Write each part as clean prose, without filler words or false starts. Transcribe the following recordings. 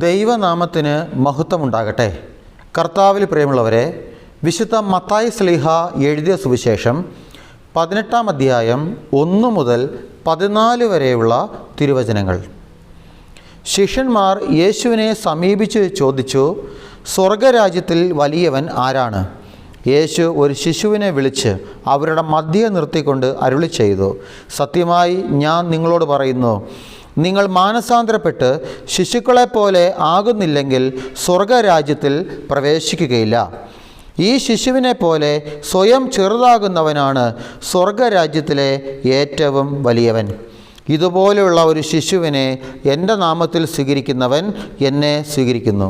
ദൈവനാമത്തിന് മഹത്വമുണ്ടാകട്ടെ. കർത്താവിൽ പ്രിയമുള്ളവരെ, വിശുദ്ധ മത്തായി ശ്ലീഹ എഴുതിയ സുവിശേഷം 18-ാം അധ്യായം 1 മുതൽ 14 വരെയുള്ള തിരുവചനങ്ങൾ. ശിഷ്യന്മാർ യേശുവിനെ സമീപിച്ച് ചോദിച്ചു, സ്വർഗരാജ്യത്തിൽ വലിയവൻ ആരാണ്? യേശു ഒരു ശിശുവിനെ വിളിച്ച് അവരുടെ മധ്യേ നിർത്തിക്കൊണ്ട് അരുളി ചെയ്തു, സത്യമായി ഞാൻ നിങ്ങളോട് പറയുന്നു, നിങ്ങൾ മാനസാന്തരപ്പെട്ട് ശിശുക്കളെപ്പോലെ ആകുന്നില്ലെങ്കിൽ സ്വർഗരാജ്യത്തിൽ പ്രവേശിക്കുകയില്ല. ഈ ശിശുവിനെ പോലെ സ്വയം ചെറുതാകുന്നവനാണ് സ്വർഗരാജ്യത്തിലെ ഏറ്റവും വലിയവൻ. ഇതുപോലെയുള്ള ഒരു ശിശുവിനെ എൻ്റെ നാമത്തിൽ സ്വീകരിക്കുന്നവൻ എന്നെ സ്വീകരിക്കുന്നു.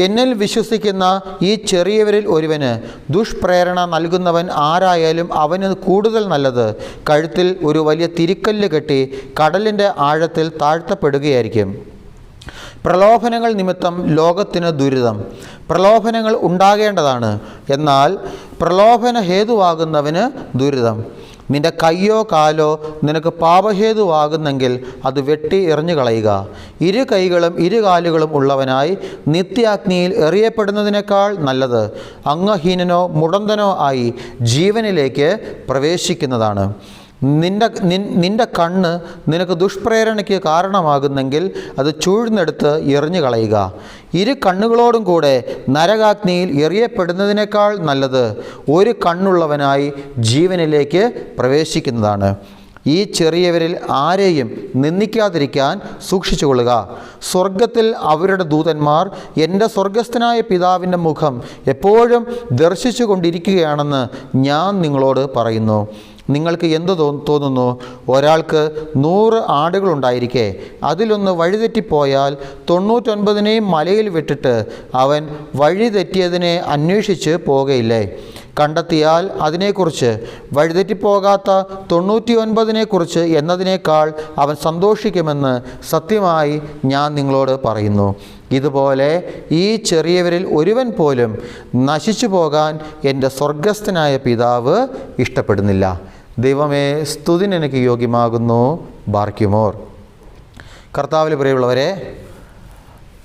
എന്നിൽ വിശ്വസിക്കുന്ന ഈ ചെറിയവരിൽ ഒരുവന് ദുഷ്പ്രേരണ നൽകുന്നവൻ ആരായാലും അവന് കൂടുതൽ നല്ലത് കഴുത്തിൽ ഒരു വലിയ തിരിക്കല്ല് കെട്ടി കടലിൻ്റെ ആഴത്തിൽ താഴ്ത്തപ്പെടുകയായിരിക്കും. പ്രലോഭനങ്ങൾ നിമിത്തം ലോകത്തിന് ദുരിതം. പ്രലോഭനങ്ങൾ ഉണ്ടാകേണ്ടതാണ്, എന്നാൽ പ്രലോഭന ഹേതുവാകുന്നവന് ദുരിതം. നിന്റെ കയ്യോ കാലോ നിനക്ക് പാപഹേതുവാകുന്നെങ്കിൽ അത് വെട്ടി എറിഞ്ഞു കളയുക. ഇരു കൈകളും ഇരു കാലുകളും ഉള്ളവനായി നിത്യാഗ്നിയിൽ എറിയപ്പെടുന്നതിനേക്കാൾ നല്ലത് അംഗഹീനനോ മുടന്തനോ ആയി ജീവനിലേക്ക് പ്രവേശിക്കുന്നതാണ്. നിന്റെ കണ്ണ് നിനക്ക് ദുഷ്പ്രേരണയ്ക്ക് കാരണമാകുന്നെങ്കിൽ അത് ചൂഴ്ന്നെടുത്ത് എറിഞ്ഞു കളയുക. ഇരു കണ്ണുകളോടും കൂടെ നരകാഗ്നിയിൽ എറിയപ്പെടുന്നതിനേക്കാൾ നല്ലത് ഒരു കണ്ണുള്ളവനായി ജീവനിലേക്ക് പ്രവേശിക്കുന്നതാണ്. ഈ ചെറിയവരിൽ ആരെയും നിന്ദിക്കാതിരിക്കാൻ സൂക്ഷിച്ചുകൊള്ളുക. സ്വർഗത്തിൽ അവരുടെ ദൂതന്മാർ എൻ്റെ സ്വർഗസ്ഥനായ പിതാവിൻ്റെ മുഖം എപ്പോഴും ദർശിച്ചു കൊണ്ടിരിക്കുകയാണെന്ന് ഞാൻ നിങ്ങളോട് പറയുന്നു. നിങ്ങൾക്ക് എന്ത് തോന്നുന്നു? ഒരാൾക്ക് 100 ആടുകളുണ്ടായിരിക്കെ അതിലൊന്ന് വഴിതെറ്റിപ്പോയാൽ 99നെയും മലയിൽ വിട്ടിട്ട് അവൻ വഴിതെറ്റിയതിനെ അന്വേഷിച്ച് പോകയില്ലേ? കണ്ടെത്തിയാൽ അതിനെക്കുറിച്ച്, വഴിതെറ്റിപ്പോകാത്ത 99നെക്കുറിച്ച് എന്നതിനേക്കാൾ അവൻ സന്തോഷിക്കുമെന്ന് സത്യമായി ഞാൻ നിങ്ങളോട് പറയുന്നു. ഇതുപോലെ ഈ ചെറിയവരിൽ ഒരുവൻ പോലും നശിച്ചു പോകാൻ എൻ്റെ സ്വർഗസ്ഥനായ പിതാവ് ഇഷ്ടപ്പെടുന്നില്ല. ദൈവമേ, സ്തുതിന് എനിക്ക് യോഗ്യമാകുന്നു. ബാർക്കുമോർ. കർത്താവിൽ പ്രിയമുള്ളവരെ,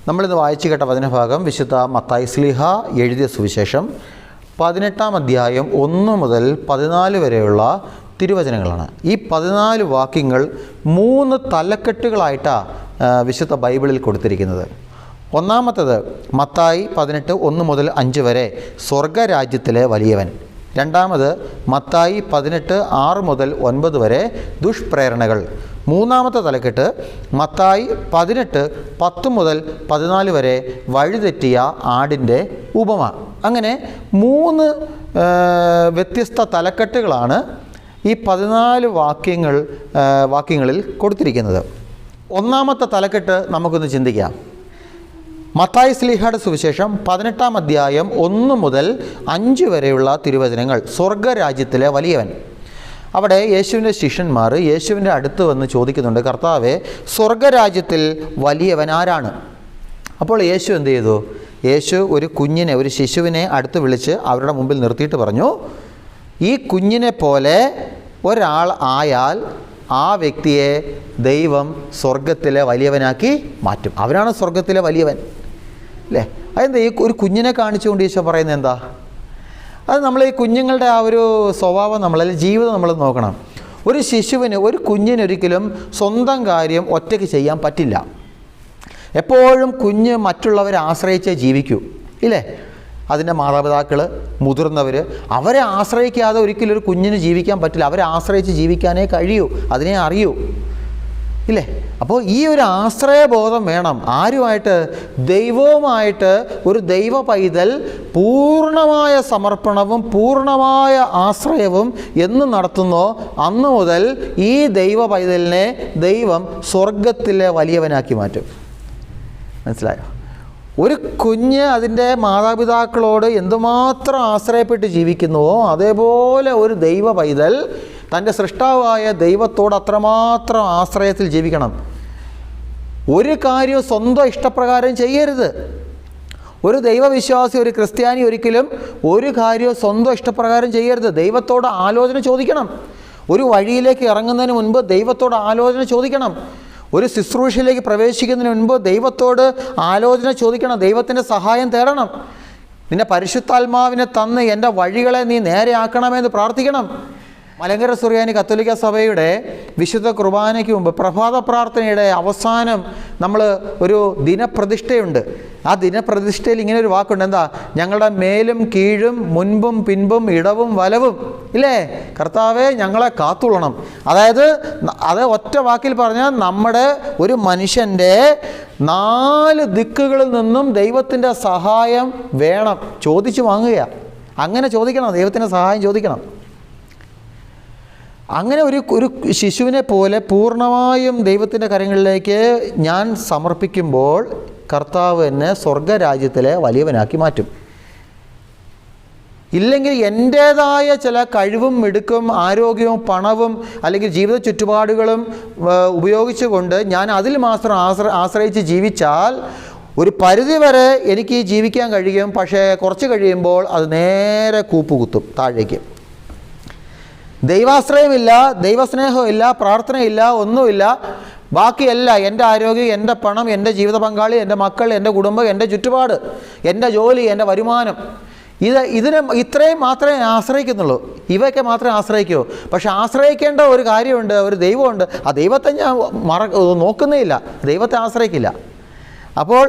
നമ്മളിന്ന് വായിച്ചു കേട്ട വചനഭാഗം വിശുദ്ധ മത്തായി ശ്ലീഹ എഴുതിയ സുവിശേഷം 18-ാം അധ്യായം 1 മുതൽ 14 വരെയുള്ള തിരുവചനങ്ങളാണ്. ഈ 14 വാക്യങ്ങൾ 3 തലക്കെട്ടുകളായിട്ടാണ് വിശുദ്ധ ബൈബിളിൽ കൊടുത്തിരിക്കുന്നത്. ഒന്നാമത്തേത് മത്തായി 18 1 മുതൽ 5 വരെ സ്വർഗരാജ്യത്തിലെ വലിയവൻ. രണ്ടാമത് മത്തായി 18 6 മുതൽ 9 വരെ ദുഷ്പ്രേരണകൾ. മൂന്നാമത്തെ തലക്കെട്ട് മത്തായി 18 10 മുതൽ 14 വരെ വഴിതെറ്റിയ ആടിൻ്റെ ഉപമ. അങ്ങനെ 3 വ്യത്യസ്ത തലക്കെട്ടുകളാണ് ഈ 14 വാക്യങ്ങളിൽ കൊടുത്തിരിക്കുന്നത്. ഒന്നാമത്തെ തലക്കെട്ട് നമുക്കൊന്ന് ചിന്തിക്കാം. മത്തായി ശ്ലീഹയുടെ സുവിശേഷം 18-ാം അധ്യായം 1 മുതൽ 5 വരെയുള്ള തിരുവചനങ്ങൾ. സ്വർഗരാജ്യത്തിലെ വലിയവൻ. അവിടെ യേശുവിൻ്റെ ശിഷ്യന്മാർ യേശുവിൻ്റെ അടുത്ത് വന്ന് ചോദിക്കുന്നുണ്ട്, കർത്താവേ, സ്വർഗരാജ്യത്തിൽ വലിയവൻ ആരാണ്? അപ്പോൾ യേശു എന്ത് ചെയ്തു? യേശു ഒരു ശിശുവിനെ അടുത്ത് വിളിച്ച് അവരുടെ മുമ്പിൽ നിർത്തിയിട്ട് പറഞ്ഞു, ഈ കുഞ്ഞിനെ പോലെ ഒരാൾ ആയാൽ ആ വ്യക്തിയെ ദൈവം സ്വർഗത്തിലെ വലിയവനാക്കി മാറ്റും. അവനാണ് സ്വർഗത്തിലെ വലിയവൻ, അല്ലേ? അതെന്താ ഈ ഒരു കുഞ്ഞിനെ കാണിച്ചുകൊണ്ട് ഈശോ പറയുന്നത് എന്താ? അത് നമ്മൾ ഈ കുഞ്ഞുങ്ങളുടെ ആ ഒരു സ്വഭാവം അല്ലെങ്കിൽ ജീവിതം നമ്മൾ നോക്കണം. ഒരു കുഞ്ഞിനൊരിക്കലും സ്വന്തം കാര്യം ഒറ്റയ്ക്ക് ചെയ്യാൻ പറ്റില്ല. എപ്പോഴും കുഞ്ഞ് മറ്റുള്ളവരെ ആശ്രയിച്ചേ ജീവിക്കൂ, ഇല്ലേ? അതിൻ്റെ മാതാപിതാക്കൾ, മുതിർന്നവർ, അവരെ ആശ്രയിക്കാതെ ഒരിക്കലും ഒരു കുഞ്ഞിന് ജീവിക്കാൻ പറ്റില്ല. അവരെ ആശ്രയിച്ച് ജീവിക്കാനേ കഴിയൂ, അതിനെ അറിയൂ, ഇല്ലേ? അപ്പോൾ ഈ ഒരു ആശ്രയബോധം വേണം. ആരുമായിട്ട്? ദൈവവുമായിട്ട് ഒരു ദൈവ പൈതൽ പൂർണ്ണമായ സമർപ്പണവും പൂർണ്ണമായ ആശ്രയവും എന്ന് നടത്തുന്നോ അന്നു മുതൽ ഈ ദൈവ പൈതലിനെ ദൈവം സ്വർഗത്തിലെ വലിയവനാക്കി മാറ്റും. മനസ്സിലായോ? ഒരു കുഞ്ഞ് അതിൻ്റെ മാതാപിതാക്കളോട് എന്തുമാത്രം ആശ്രയപ്പെട്ട് ജീവിക്കുന്നുവോ അതേപോലെ ഒരു ദൈവ പൈതൽ തൻ്റെ സൃഷ്ടാവായ ദൈവത്തോട് അത്രമാത്രം ആശ്രയത്തിൽ ജീവിക്കണം. ഒരു കാര്യവും സ്വന്തം ഇഷ്ടപ്രകാരം ചെയ്യരുത്. ഒരു ദൈവവിശ്വാസി, ഒരു ക്രിസ്ത്യാനി ഒരിക്കലും ഒരു കാര്യവും സ്വന്തം ഇഷ്ടപ്രകാരം ചെയ്യരുത്. ദൈവത്തോട് ആലോചന ചോദിക്കണം. ഒരു വഴിയിലേക്ക് ഇറങ്ങുന്നതിന് മുൻപ് ദൈവത്തോട് ആലോചന ചോദിക്കണം. ഒരു ശുശ്രൂഷയിലേക്ക് പ്രവേശിക്കുന്നതിന് മുൻപ് ദൈവത്തോട് ആലോചന ചോദിക്കണം, ദൈവത്തിൻ്റെ സഹായം തേടണം. നിന്റെ പരിശുദ്ധാത്മാവിനെ തന്ന് എൻ്റെ വഴികളെ നീ നേരെയാക്കണമെന്ന് പ്രാർത്ഥിക്കണം. മലങ്കര സുറിയാനി കത്തോലിക്ക സഭയുടെ വിശുദ്ധ കുർബാനയ്ക്ക് മുമ്പ് പ്രഭാത പ്രാർത്ഥനയുടെ അവസാനം നമ്മൾ ഒരു ദിനപ്രതിഷ്ഠയുണ്ട്. ആ ദിനപ്രതിഷ്ഠയിൽ ഇങ്ങനെ ഒരു വാക്കുണ്ട്, എന്താ? ഞങ്ങളുടെ മേലും കീഴും മുൻപും പിൻപും ഇടവും വലവും, ഇല്ലേ? കർത്താവേ ഞങ്ങളെ കാത്തുകൊള്ളണം. അതായത് അത് ഒറ്റ വാക്കിൽ പറഞ്ഞാൽ നമ്മുടെ ഒരു മനുഷ്യൻ്റെ 4 ദിക്കുകളിൽ നിന്നും ദൈവത്തിൻ്റെ സഹായം വേണം, ചോദിച്ചു വാങ്ങുക. അങ്ങനെ ചോദിക്കണം, ദൈവത്തിൻ്റെ സഹായം ചോദിക്കണം. അങ്ങനെ ഒരു ശിശുവിനെ പോലെ പൂർണ്ണമായും ദൈവത്തിൻ്റെ കരങ്ങളിലേക്ക് ഞാൻ സമർപ്പിക്കുമ്പോൾ കർത്താവ് എന്നെ സ്വർഗരാജ്യത്തിലെ വലിയവനാക്കി മാറ്റും. ഇല്ലെങ്കിൽ എൻ്റേതായ ചില കഴിവും മിടുക്കും ആരോഗ്യവും പണവും അല്ലെങ്കിൽ ജീവിത ചുറ്റുപാടുകളും ഉപയോഗിച്ചുകൊണ്ട് ഞാൻ അതിൽ മാത്രം ആശ്രയിച്ച് ജീവിച്ചാൽ ഒരു പരിധിവരെ എനിക്ക് ജീവിക്കാൻ കഴിയും. പക്ഷേ കുറച്ച് കഴിയുമ്പോൾ അത് നേരെ കൂപ്പുകുത്തും താഴേക്ക്. ദൈവാശ്രയമില്ല, ദൈവസ്നേഹമില്ല, പ്രാർത്ഥനയില്ല, ഒന്നുമില്ല. ബാക്കിയല്ല, എൻ്റെ ആരോഗ്യം, എൻ്റെ പണം, എൻ്റെ ജീവിത പങ്കാളി, എൻ്റെ മക്കൾ, എൻ്റെ കുടുംബം, എൻ്റെ ചുറ്റുപാട്, എൻ്റെ ജോലി, എൻ്റെ വരുമാനം, ഇതിനെ ഇത്രയും മാത്രമേ ആശ്രയിക്കുന്നുള്ളൂ. ഇവയൊക്കെ മാത്രമേ ആശ്രയിക്കൂ. പക്ഷെ ആശ്രയിക്കേണ്ട ഒരു കാര്യമുണ്ട്, ഒരു ദൈവമുണ്ട്. ആ ദൈവത്തെ ഞാൻ നോക്കുന്നേ ഇല്ല, ദൈവത്തെ ആശ്രയിക്കില്ല. അപ്പോൾ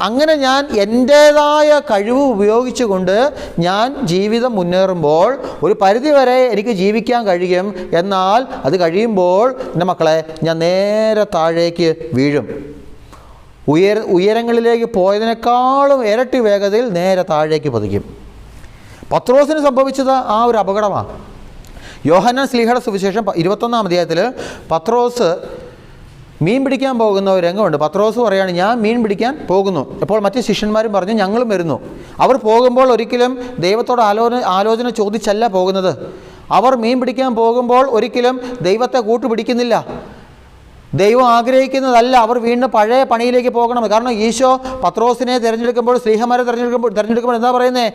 അങ്ങനെ ഞാൻ എൻ്റേതായ കഴിവ് ഉപയോഗിച്ചുകൊണ്ട് ഞാൻ ജീവിതം മുന്നേറുമ്പോൾ ഒരു പരിധിവരെ എനിക്ക് ജീവിക്കാൻ കഴിയും. എന്നാൽ അത് കഴിയുമ്പോൾ എൻ്റെ മക്കളെ ഞാൻ നേരെ താഴേക്ക് വീഴും. ഉയരങ്ങളിലേക്ക് പോയതിനേക്കാളും ഇരട്ടി വേഗതയിൽ നേരെ താഴേക്ക് പതിക്കും. പത്രോസിന് സംഭവിച്ചത് ആ ഒരു അപകടമാണ്. യോഹന്നാൻ ശ്ലീഹയുടെ സുവിശേഷം 21-ാം അധ്യായത്തിൽ പത്രോസ് മീൻ പിടിക്കാൻ പോകുന്ന ഒരു രംഗമുണ്ട്. പത്രോസ് പറയുകയാണ്, ഞാൻ മീൻ പിടിക്കാൻ പോകുന്നു. അപ്പോൾ മറ്റ് ശിഷ്യന്മാരും പറഞ്ഞു, ഞങ്ങളും വരുന്നു. അവർ പോകുമ്പോൾ ഒരിക്കലും ദൈവത്തോട് ആലോചന ചോദിച്ചല്ല പോകുന്നത്. അവർ മീൻ പിടിക്കാൻ പോകുമ്പോൾ ഒരിക്കലും ദൈവത്തെ കൂട്ടുപിടിക്കുന്നില്ല. ദൈവം ആഗ്രഹിക്കുന്നതല്ല അവർ വീണ്ടും പഴയ പണിയിലേക്ക് പോകണം. കാരണം ഈശോ പത്രോസിനെ തിരഞ്ഞെടുക്കുമ്പോൾ, സ്ലീഹന്മാരെ തിരഞ്ഞെടുക്കുമ്പോൾ എന്താ പറയുന്നത്?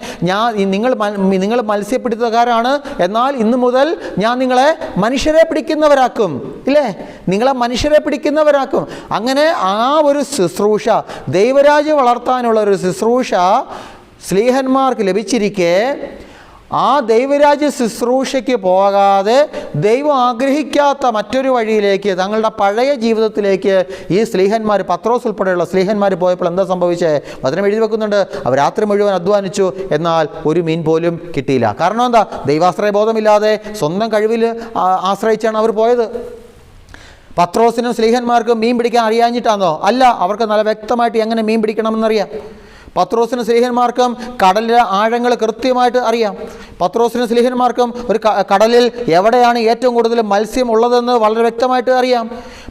നിങ്ങൾ മത്സ്യപിടുത്തക്കാരാണ്, എന്നാൽ ഇന്നു മുതൽ ഞാൻ നിങ്ങളെ മനുഷ്യരെ പിടിക്കുന്നവരാക്കും, ഇല്ലേ? നിങ്ങളെ മനുഷ്യരെ പിടിക്കുന്നവരാക്കും. അങ്ങനെ ആ ഒരു ശുശ്രൂഷ, ദൈവരാജ്യം വളർത്താനുള്ള ഒരു ശുശ്രൂഷ സ്ലീഹന്മാർക്ക് ലഭിച്ചിരിക്കെ ആ ദൈവരാജ്യ ശുശ്രൂഷയ്ക്ക് പോകാതെ ദൈവം ആഗ്രഹിക്കാത്ത മറ്റൊരു വഴിയിലേക്ക്, തങ്ങളുടെ പഴയ ജീവിതത്തിലേക്ക് ഈ സ്ലീഹന്മാർ, പത്രോസ് ഉൾപ്പെടെയുള്ള സ്ലീഹന്മാർ പോയപ്പോൾ എന്താ സംഭവിച്ചത്? വചനം എഴുതി വെക്കുന്നുണ്ട്, അവർ രാത്രി മുഴുവൻ അധ്വാനിച്ചു, എന്നാൽ ഒരു മീൻ പോലും കിട്ടിയില്ല. കാരണം എന്താ? ദൈവാശ്രയബോധമില്ലാതെ സ്വന്തം കഴിവിൽ ആശ്രയിച്ചാണ് അവർ പോയത്. പത്രോസിനും സ്ലീഹന്മാർക്കും മീൻ പിടിക്കാൻ അറിയാഞ്ഞിട്ടാണോ? അല്ല, അവർക്ക് നല്ല വ്യക്തമായിട്ട് എങ്ങനെ മീൻ പിടിക്കണമെന്നറിയാം. പത്രോസിനും സ്ലീഹന്മാർക്കും കടലിലെ ആഴങ്ങൾ കൃത്യമായിട്ട് അറിയാം. പത്രോസിനും സ്ലീഹന്മാർക്കും ഒരു കടലിൽ എവിടെയാണ് ഏറ്റവും കൂടുതൽ മത്സ്യം ഉള്ളതെന്ന് വളരെ വ്യക്തമായിട്ട് അറിയാം.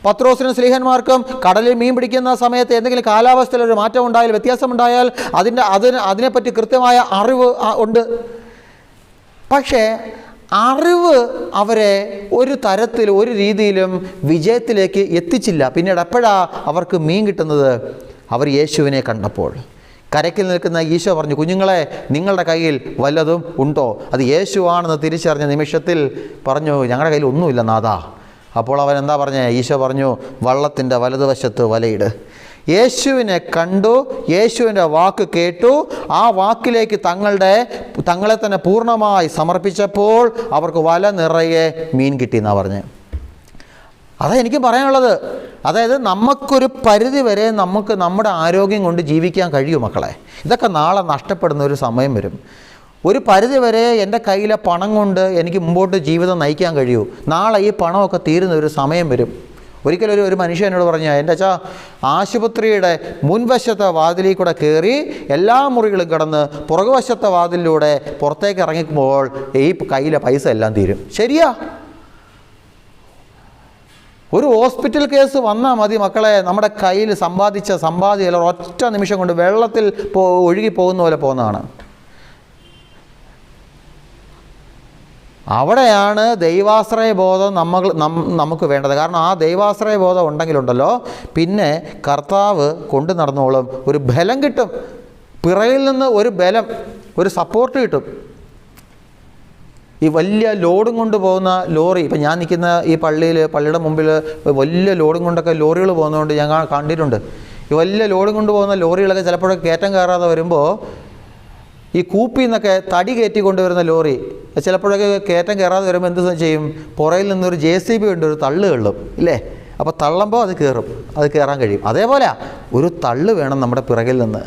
പത്രോസിനും സ്ലീഹന്മാർക്കും കടലിൽ മീൻ പിടിക്കുന്ന സമയത്ത് എന്തെങ്കിലും കാലാവസ്ഥയിൽ ഒരു മാറ്റം ഉണ്ടായാൽ, വ്യത്യാസമുണ്ടായാൽ അതിനെപ്പറ്റി കൃത്യമായ അറിവ് ഉണ്ട്. പക്ഷേ അറിവ് അവരെ ഒരു തരത്തിൽ, ഒരു രീതിയിലും വിജയത്തിലേക്ക് എത്തിച്ചില്ല. പിന്നീട് എപ്പോഴാണ് അവർക്ക് മീൻ കിട്ടുന്നത്? അവർ യേശുവിനെ കണ്ടപ്പോൾ. കരയ്ക്കിൽ നിൽക്കുന്ന ഈശോ പറഞ്ഞു, കുഞ്ഞുങ്ങളെ, നിങ്ങളുടെ കയ്യിൽ വല്ലതും ഉണ്ടോ? അത് യേശുവാണെന്ന് തിരിച്ചറിഞ്ഞ നിമിഷത്തിൽ പറഞ്ഞു, ഞങ്ങളുടെ കയ്യിൽ ഒന്നുമില്ല നാഥാ. അപ്പോൾ അവൻ എന്താ പറഞ്ഞേ? ഈശോ പറഞ്ഞു, വള്ളത്തിൻ്റെ വലതുവശത്ത് വലയിട്. യേശുവിനെ കണ്ടു, യേശുവിൻ്റെ വാക്ക് കേട്ടു, ആ വാക്കിലേക്ക് തങ്ങളെ തന്നെ പൂർണ്ണമായി സമർപ്പിച്ചപ്പോൾ അവർക്ക് വല നിറയെ മീൻ കിട്ടിയെന്നാണ് പറഞ്ഞത്. അതാ എനിക്ക് പറയാനുള്ളത്. അതായത് നമുക്കൊരു പരിധി വരെ നമുക്ക് നമ്മുടെ ആരോഗ്യം കൊണ്ട് ജീവിക്കാൻ കഴിയും മക്കളെ. ഇതൊക്കെ നാളെ നഷ്ടപ്പെടുന്ന ഒരു സമയം വരും. ഒരു പരിധി വരെ എൻ്റെ കയ്യിലെ പണം കൊണ്ട് എനിക്ക് മുമ്പോട്ട് ജീവിതം നയിക്കാൻ കഴിയൂ. നാളെ ഈ പണമൊക്കെ തീരുന്ന ഒരു സമയം വരും. ഒരിക്കലും ഒരു മനുഷ്യൻ എന്നോട് പറഞ്ഞു, എൻ്റെ ആശുപത്രിയുടെ മുൻവശത്തെ വാതിലിൽ കൂടെ കയറി എല്ലാ മുറികളും കിടന്ന് പുറകുവശത്തെ വാതിലിലൂടെ പുറത്തേക്ക് ഇറങ്ങിക്കുമ്പോൾ ഈ കയ്യിലെ പൈസ എല്ലാം തീരും. ശരിയാ? ഒരു ഹോസ്പിറ്റൽ കേസ് വന്നാൽ മതി മക്കളെ, നമ്മുടെ കയ്യിൽ സമ്പാദിച്ച സമ്പാദ്യം ഒറ്റ നിമിഷം കൊണ്ട് വെള്ളത്തിൽ ഒഴുകി പോകുന്ന പോലെ പോകുന്നതാണ്. അവിടെയാണ് ദൈവാശ്രയബോധം നമുക്ക് വേണ്ടത്. കാരണം ആ ദൈവാശ്രയബോധം ഉണ്ടെങ്കിലുണ്ടല്ലോ, പിന്നെ കർത്താവ് കൊണ്ടു നടന്നോളും. ഒരു ബലം കിട്ടും, പിറകിൽ നിന്ന് ഒരു ബലം, ഒരു സപ്പോർട്ട് കിട്ടും. ഈ വലിയ ലോഡും കൊണ്ട് പോകുന്ന ലോറി, ഇപ്പം ഞാൻ നിൽക്കുന്ന ഈ പള്ളിയുടെ മുമ്പിൽ വലിയ ലോഡും കൊണ്ടൊക്കെ ലോറികൾ പോകുന്നതുകൊണ്ട് ഞാൻ കണ്ടിട്ടുണ്ട്. ഈ വലിയ ലോഡും കൊണ്ട് പോകുന്ന ലോറികളൊക്കെ ചിലപ്പോഴൊക്കെ കയറ്റം കയറാതെ വരുമ്പോൾ ഈ കൂപ്പിൽ നിന്നൊക്കെ തടി കയറ്റി കൊണ്ടുവരുന്ന ലോറി ചിലപ്പോഴൊക്കെ കയറ്റം കയറാതെ വരുമ്പോൾ എന്ത് ചെയ്യും, പുറയിൽ നിന്നൊരു JCB ഉണ്ട്, ഒരു തള്ളു കള്ളും ഇല്ലേ. അപ്പോൾ തള്ളുമ്പോൾ അത് കയറാൻ കഴിയും. അതേപോലെ ഒരു തള്ളു വേണം നമ്മുടെ പിറകിൽ നിന്ന്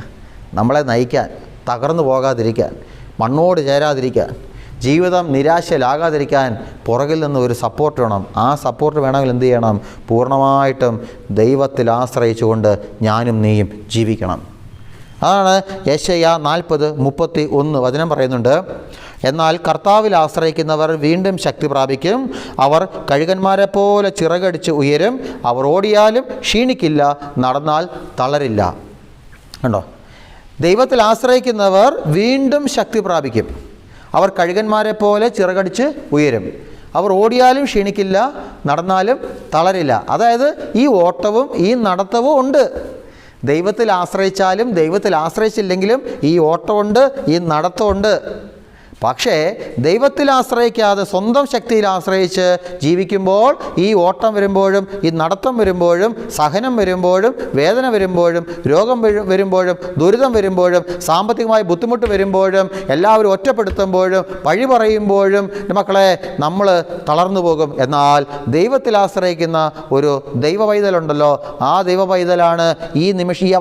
നമ്മളെ നയിക്കാൻ, തകർന്നു പോകാതിരിക്കാൻ, മണ്ണോട് ചേരാതിരിക്കാൻ, ജീവിതം നിരാശയിലാകാതിരിക്കാൻ പുറകിൽ നിന്ന് ഒരു സപ്പോർട്ട് വേണം. ആ സപ്പോർട്ട് വേണമെങ്കിൽ എന്ത് ചെയ്യണം? പൂർണ്ണമായിട്ടും ദൈവത്തിൽ ആശ്രയിച്ചുകൊണ്ട് ഞാനും നീയും ജീവിക്കണം. അതാണ് യെശയ്യാ 40:31 വചനം പറയുന്നുണ്ട്. എന്നാൽ കർത്താവിൽ ആശ്രയിക്കുന്നവർ വീണ്ടും ശക്തി പ്രാപിക്കും, അവർ കഴുകന്മാരെ പോലെ ചിറകടിച്ച് ഉയരും, അവർ ഓടിയാലും ക്ഷീണിക്കില്ല, നടന്നാൽ തളരില്ല. കണ്ടോ, ദൈവത്തിൽ ആശ്രയിക്കുന്നവർ വീണ്ടും ശക്തി പ്രാപിക്കും, അവർ കഴുകന്മാരെ പോലെ ചിറകടിച്ച് ഉയരും, അവർ ഓടിയാലും ക്ഷീണിക്കില്ല, നടന്നാലും തളരില്ല. അതായത് ഈ ഓട്ടവും ഈ നടത്തവും ഉണ്ട്. ദൈവത്തിൽ ആശ്രയിച്ചാലും ദൈവത്തിൽ ആശ്രയിച്ചില്ലെങ്കിലും ഈ ഓട്ടമുണ്ട്, ഈ നടത്തമുണ്ട്. പക്ഷേ ദൈവത്തിൽ ആശ്രയിക്കാതെ സ്വന്തം ശക്തിയിൽ ആശ്രയിച്ച് ജീവിക്കുമ്പോൾ ഈ ഓട്ടം വരുമ്പോഴും ഈ നടത്തം വരുമ്പോഴും സഹനം വരുമ്പോഴും വേദന വരുമ്പോഴും രോഗം വരുമ്പോഴും ദുരിതം വരുമ്പോഴും സാമ്പത്തികമായി ബുദ്ധിമുട്ട് വരുമ്പോഴും എല്ലാവരും ഒറ്റപ്പെടുത്തുമ്പോഴും പഴി പറയുമ്പോഴും മക്കളെ നമ്മൾ തളർന്നു പോകും. എന്നാൽ ദൈവത്തിൽ ആശ്രയിക്കുന്ന ഒരു ദൈവ പൈതലുണ്ടല്ലോ, ആ ദൈവ പൈതലാണ് ഈ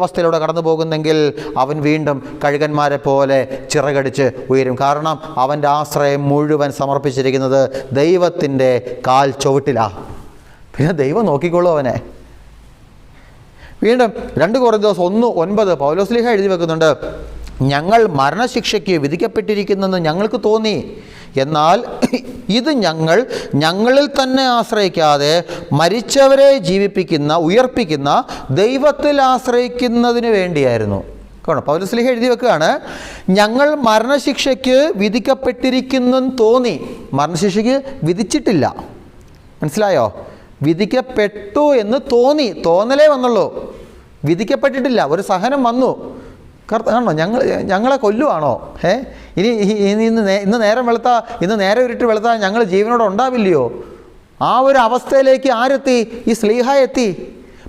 അവസ്ഥയിലൂടെ കടന്നു പോകുന്നെങ്കിൽ അവൻ വീണ്ടും കഴുകന്മാരെ പോലെ ചിറകടിച്ച് ഉയരും. കാരണം അവൻ്റെ ആശ്രയം മുഴുവൻ സമർപ്പിച്ചിരിക്കുന്നത് ദൈവത്തിൻ്റെ കാൽ ചുവട്ടിലാണ്. പിന്നെ ദൈവം നോക്കിക്കോളൂ അവനെ. വീണ്ടും 2 കൊരിന്ത്യർ 1:9 പൗലോസ്ലീഹ എഴുതി വെക്കുന്നുണ്ട്, ഞങ്ങൾ മരണശിക്ഷയ്ക്ക് വിധിക്കപ്പെട്ടിരിക്കുന്നെന്ന് ഞങ്ങൾക്ക് തോന്നി, എന്നാൽ ഇത് ഞങ്ങളിൽ തന്നെ ആശ്രയിക്കാതെ മരിച്ചവരെ ഉയർപ്പിക്കുന്ന ദൈവത്തിൽ ആശ്രയിക്കുന്നതിന് വേണ്ടിയായിരുന്നു. പൗലോസ്ലീഹ എഴുതി വെക്കുകയാണ്, ഞങ്ങൾ മരണശിക്ഷയ്ക്ക് വിധിക്കപ്പെട്ടിരിക്കുന്നെന്ന് തോന്നി. മരണശിക്ഷയ്ക്ക് വിധിച്ചിട്ടില്ല, മനസ്സിലായോ? വിധിക്കപ്പെട്ടു എന്ന് തോന്നലേ വന്നുള്ളൂ, വിധിക്കപ്പെട്ടിട്ടില്ല. ഒരു സഹനം വന്നു. ആണോ ഞങ്ങളെ കൊല്ലുവാണോ? ഇന്ന് നേരെ ഇരുട്ട് വെളുത്താൽ ഞങ്ങൾ ജീവനോടെ ഉണ്ടാവില്ലയോ? ആ ഒരു അവസ്ഥയിലേക്ക് ആരെത്തി? ഈ സ്ലീഹ എത്തി.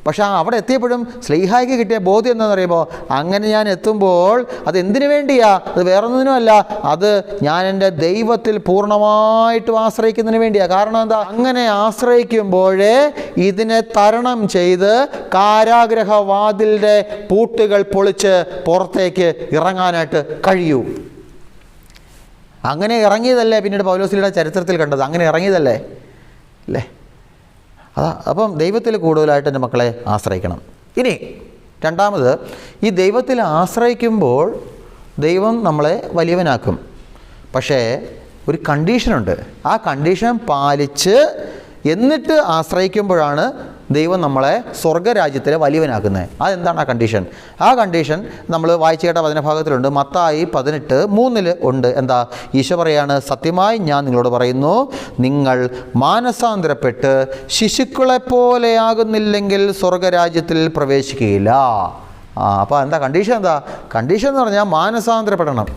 പക്ഷേ അവിടെ എത്തിയപ്പോഴും സ്ലീഹായ്ക്ക് കിട്ടിയ ബോധ്യം എന്താണെന്ന് പറയുമ്പോൾ, അങ്ങനെ ഞാൻ എത്തുമ്പോൾ അതെന്തിനു വേണ്ടിയാ? അത് വേറൊന്നിനുമല്ല, അത് ഞാൻ എൻ്റെ ദൈവത്തിൽ പൂർണ്ണമായിട്ടും ആശ്രയിക്കുന്നതിന് വേണ്ടിയാണ്. കാരണം എന്താ? അങ്ങനെ ആശ്രയിക്കുമ്പോഴേ ഇതിനെ തരണം ചെയ്ത് കാരാഗ്രഹവാതിലിൻ്റെ പൂട്ടുകൾ പൊളിച്ച് പുറത്തേക്ക് ഇറങ്ങാനായിട്ട് കഴിയൂ. അങ്ങനെ ഇറങ്ങിയതല്ലേ പിന്നീട് പൗലോസ്ലീഹയുടെ ചരിത്രത്തിൽ കണ്ടത്? അങ്ങനെ ഇറങ്ങിയതല്ലേ അല്ലേ? അപ്പം ദൈവത്തിൽ കൂടുതലായിട്ട് എൻ്റെ മക്കളെ ആശ്രയിക്കണം. ഇനി രണ്ടാമത്, ഈ ദൈവത്തിൽ ആശ്രയിക്കുമ്പോൾ ദൈവം നമ്മളെ വലിയവനാക്കും. പക്ഷേ ഒരു കണ്ടീഷനുണ്ട്. ആ കണ്ടീഷൻ പാലിച്ച് എന്നിട്ട് ആശ്രയിക്കുമ്പോഴാണ് ദൈവം നമ്മളെ സ്വർഗരാജ്യത്തിലെ വലിയവനാക്കുന്നത്. അതെന്താണ് ആ കണ്ടീഷൻ? ആ കണ്ടീഷൻ നമ്മൾ വായിച്ചു കേട്ട വചനഭാഗത്തിലുണ്ട്. മത്തായി 18:3 ഉണ്ട്. എന്താ? ഈശോ പറയാണ്, സത്യമായി ഞാൻ നിങ്ങളോട് പറയുന്നു, നിങ്ങൾ മാനസാന്തരപ്പെട്ട് ശിശുക്കളെപ്പോലെയാകുന്നില്ലെങ്കിൽ സ്വർഗരാജ്യത്തിൽ പ്രവേശിക്കുകയില്ല. അപ്പോൾ എന്താ കണ്ടീഷൻ? കണ്ടീഷൻ എന്ന് പറഞ്ഞാൽ മാനസാന്തരപ്പെടണം.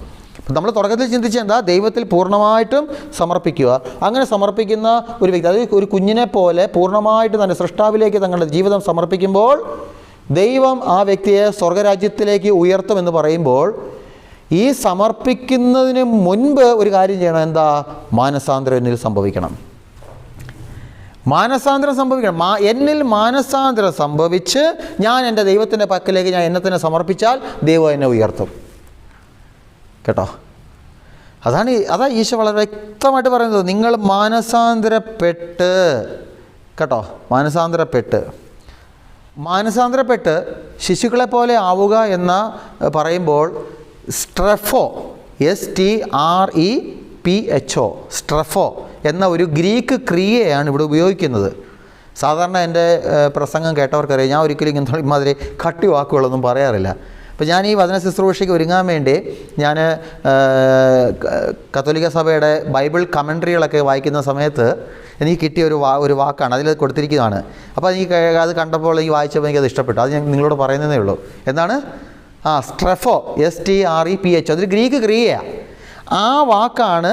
നമ്മൾ തുടക്കത്തിൽ ചിന്തിച്ച എന്താ? ദൈവത്തിൽ പൂർണ്ണമായിട്ടും സമർപ്പിക്കുക. അങ്ങനെ സമർപ്പിക്കുന്ന ഒരു വ്യക്തി, അതായത് ഒരു കുഞ്ഞിനെ പോലെ പൂർണ്ണമായിട്ട് തന്നെ സൃഷ്ടാവിലേക്ക് തങ്ങളുടെ ജീവിതം സമർപ്പിക്കുമ്പോൾ ദൈവം ആ വ്യക്തിയെ സ്വർഗരാജ്യത്തിലേക്ക് ഉയർത്തുമെന്ന് പറയുമ്പോൾ, ഈ സമർപ്പിക്കുന്നതിന് മുൻപ് ഒരു കാര്യം ചെയ്യണം. എന്താ? മാനസാന്തരം എന്നിൽ സംഭവിക്കണം. മാനസാന്തരം സംഭവിക്കണം. എന്നിൽ മാനസാന്തരം സംഭവിച്ച് ഞാൻ എൻ്റെ ദൈവത്തിൻ്റെ പക്കലേക്ക് ഞാൻ എന്നെ തന്നെ സമർപ്പിച്ചാൽ ദൈവം എന്നെ ഉയർത്തും. കേട്ടോ, അതാ ഈശോ വളരെ വ്യക്തമായിട്ട് പറയുന്നത്. നിങ്ങൾ മാനസാന്തരപ്പെട്ട്, കേട്ടോ, മാനസാന്തരപ്പെട്ട് ശിശുക്കളെപ്പോലെ ആവുക എന്ന് പറയുമ്പോൾ സ്ട്രെഫോ, STREPHO, സ്ട്രെഫോ എന്ന ഒരു ഗ്രീക്ക് ക്രിയയാണ് ഇവിടെ ഉപയോഗിക്കുന്നത്. സാധാരണ എൻ്റെ പ്രസംഗം കേട്ടവർക്കറിയാം, ഞാൻ ഒരിക്കലും ഇങ്ങനെ ഇമാതിരി കട്ടി വാക്കുകളൊന്നും പറയാറില്ല. അപ്പോൾ ഞാൻ ഈ വചന ശുശ്രൂഷയ്ക്ക് ഒരുങ്ങാൻ വേണ്ടി ഞാൻ കത്തോലിക്ക സഭയുടെ ബൈബിൾ കമൻട്രികളൊക്കെ വായിക്കുന്ന സമയത്ത് എനിക്ക് കിട്ടിയ ഒരു വാക്കാണ്, അതിൽ കൊടുത്തിരിക്കുന്നതാണ്. അപ്പോൾ എനിക്ക് അത് കണ്ടപ്പോൾ എനിക്ക് വായിച്ചപ്പോൾ എനിക്കത് ഇഷ്ടപ്പെട്ടു. അത് ഞാൻ നിങ്ങളോട് പറയുന്നതേ ഉള്ളൂ. എന്താണ്? സ്ട്രെഫോ, STREPHO, അതൊരു ഗ്രീക്ക് ക്രിയയാണ്. ആ വാക്കാണ്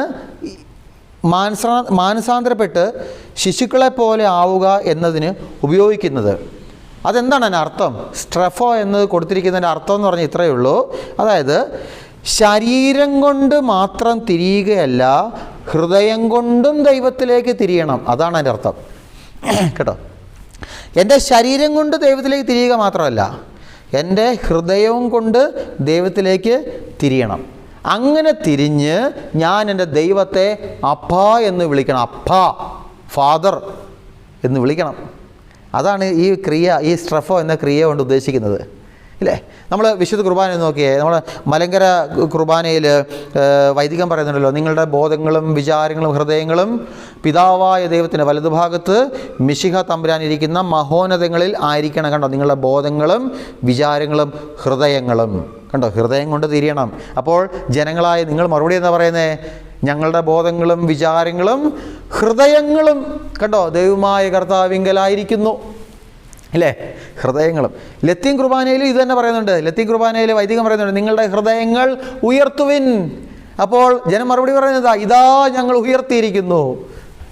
മാനസാന്തരപ്പെട്ട് ശിശുക്കളെ പോലെ ആവുക എന്നതിന് ഉപയോഗിക്കുന്നത്. അതെന്താണ് അതിൻ്റെ അർത്ഥം? സ്ട്രെഫോ എന്ന് കൊടുത്തിരിക്കുന്നതിൻ്റെ അർത്ഥം എന്ന് പറഞ്ഞാൽ ഇത്രയേ ഉള്ളൂ. അതായത് ശരീരം കൊണ്ട് മാത്രം തിരിയുകയല്ല, ഹൃദയം കൊണ്ടും ദൈവത്തിലേക്ക് തിരിയണം. അതാണ് അതിൻ്റെ അർത്ഥം കേട്ടോ. എൻ്റെ ശരീരം കൊണ്ട് ദൈവത്തിലേക്ക് തിരിയുക മാത്രമല്ല, എൻ്റെ ഹൃദയവും കൊണ്ട് ദൈവത്തിലേക്ക് തിരിയണം. അങ്ങനെ തിരിഞ്ഞ് ഞാൻ എൻ്റെ ദൈവത്തെ അപ്പാ എന്ന് വിളിക്കണം. അപ്പാ, ഫാദർ എന്ന് വിളിക്കണം. അതാണ് ഈ ക്രിയ, ഈ സ്ട്രെഫോ എന്ന ക്രിയ കൊണ്ട് ഉദ്ദേശിക്കുന്നത്, ഇല്ലേ? നമ്മൾ വിശുദ്ധ കുർബാന നോക്കിയേ, നമ്മൾ മലങ്കര കുർബാനയിൽ വൈദികം പറയുന്നുണ്ടല്ലോ, നിങ്ങളുടെ ബോധങ്ങളും വിചാരങ്ങളും ഹൃദയങ്ങളും പിതാവായ ദൈവത്തിൻ്റെ വലതുഭാഗത്ത് മിശിഹ തമ്പുരാനിരിക്കുന്ന മഹോന്നതങ്ങളിൽ ആയിരിക്കണം. കണ്ടോ, നിങ്ങളുടെ ബോധങ്ങളും വിചാരങ്ങളും ഹൃദയങ്ങളും. കണ്ടോ, ഹൃദയം കൊണ്ട് തിരിയണം. അപ്പോൾ ജനങ്ങളായ നിങ്ങൾ മറുപടി എന്താ പറയുന്നത്? ഞങ്ങളുടെ ബോധങ്ങളും വിചാരങ്ങളും ഹൃദയങ്ങളും കണ്ടോ ദൈവമായ കർത്താവിങ്കലായിരിക്കുന്നു, ഇല്ലേ? ഹൃദയങ്ങളും. ലത്തീൻ കുർബാനയിൽ ഇത് തന്നെ പറയുന്നുണ്ട്. ലത്തീൻ കുർബാനയിൽ വൈദികം പറയുന്നുണ്ട്, നിങ്ങളുടെ ഹൃദയങ്ങൾ ഉയർത്തുവിൻ. അപ്പോൾ ജനം മറുപടി പറയുന്നത്, ഇതാ ഞങ്ങൾ ഉയർത്തിയിരിക്കുന്നു,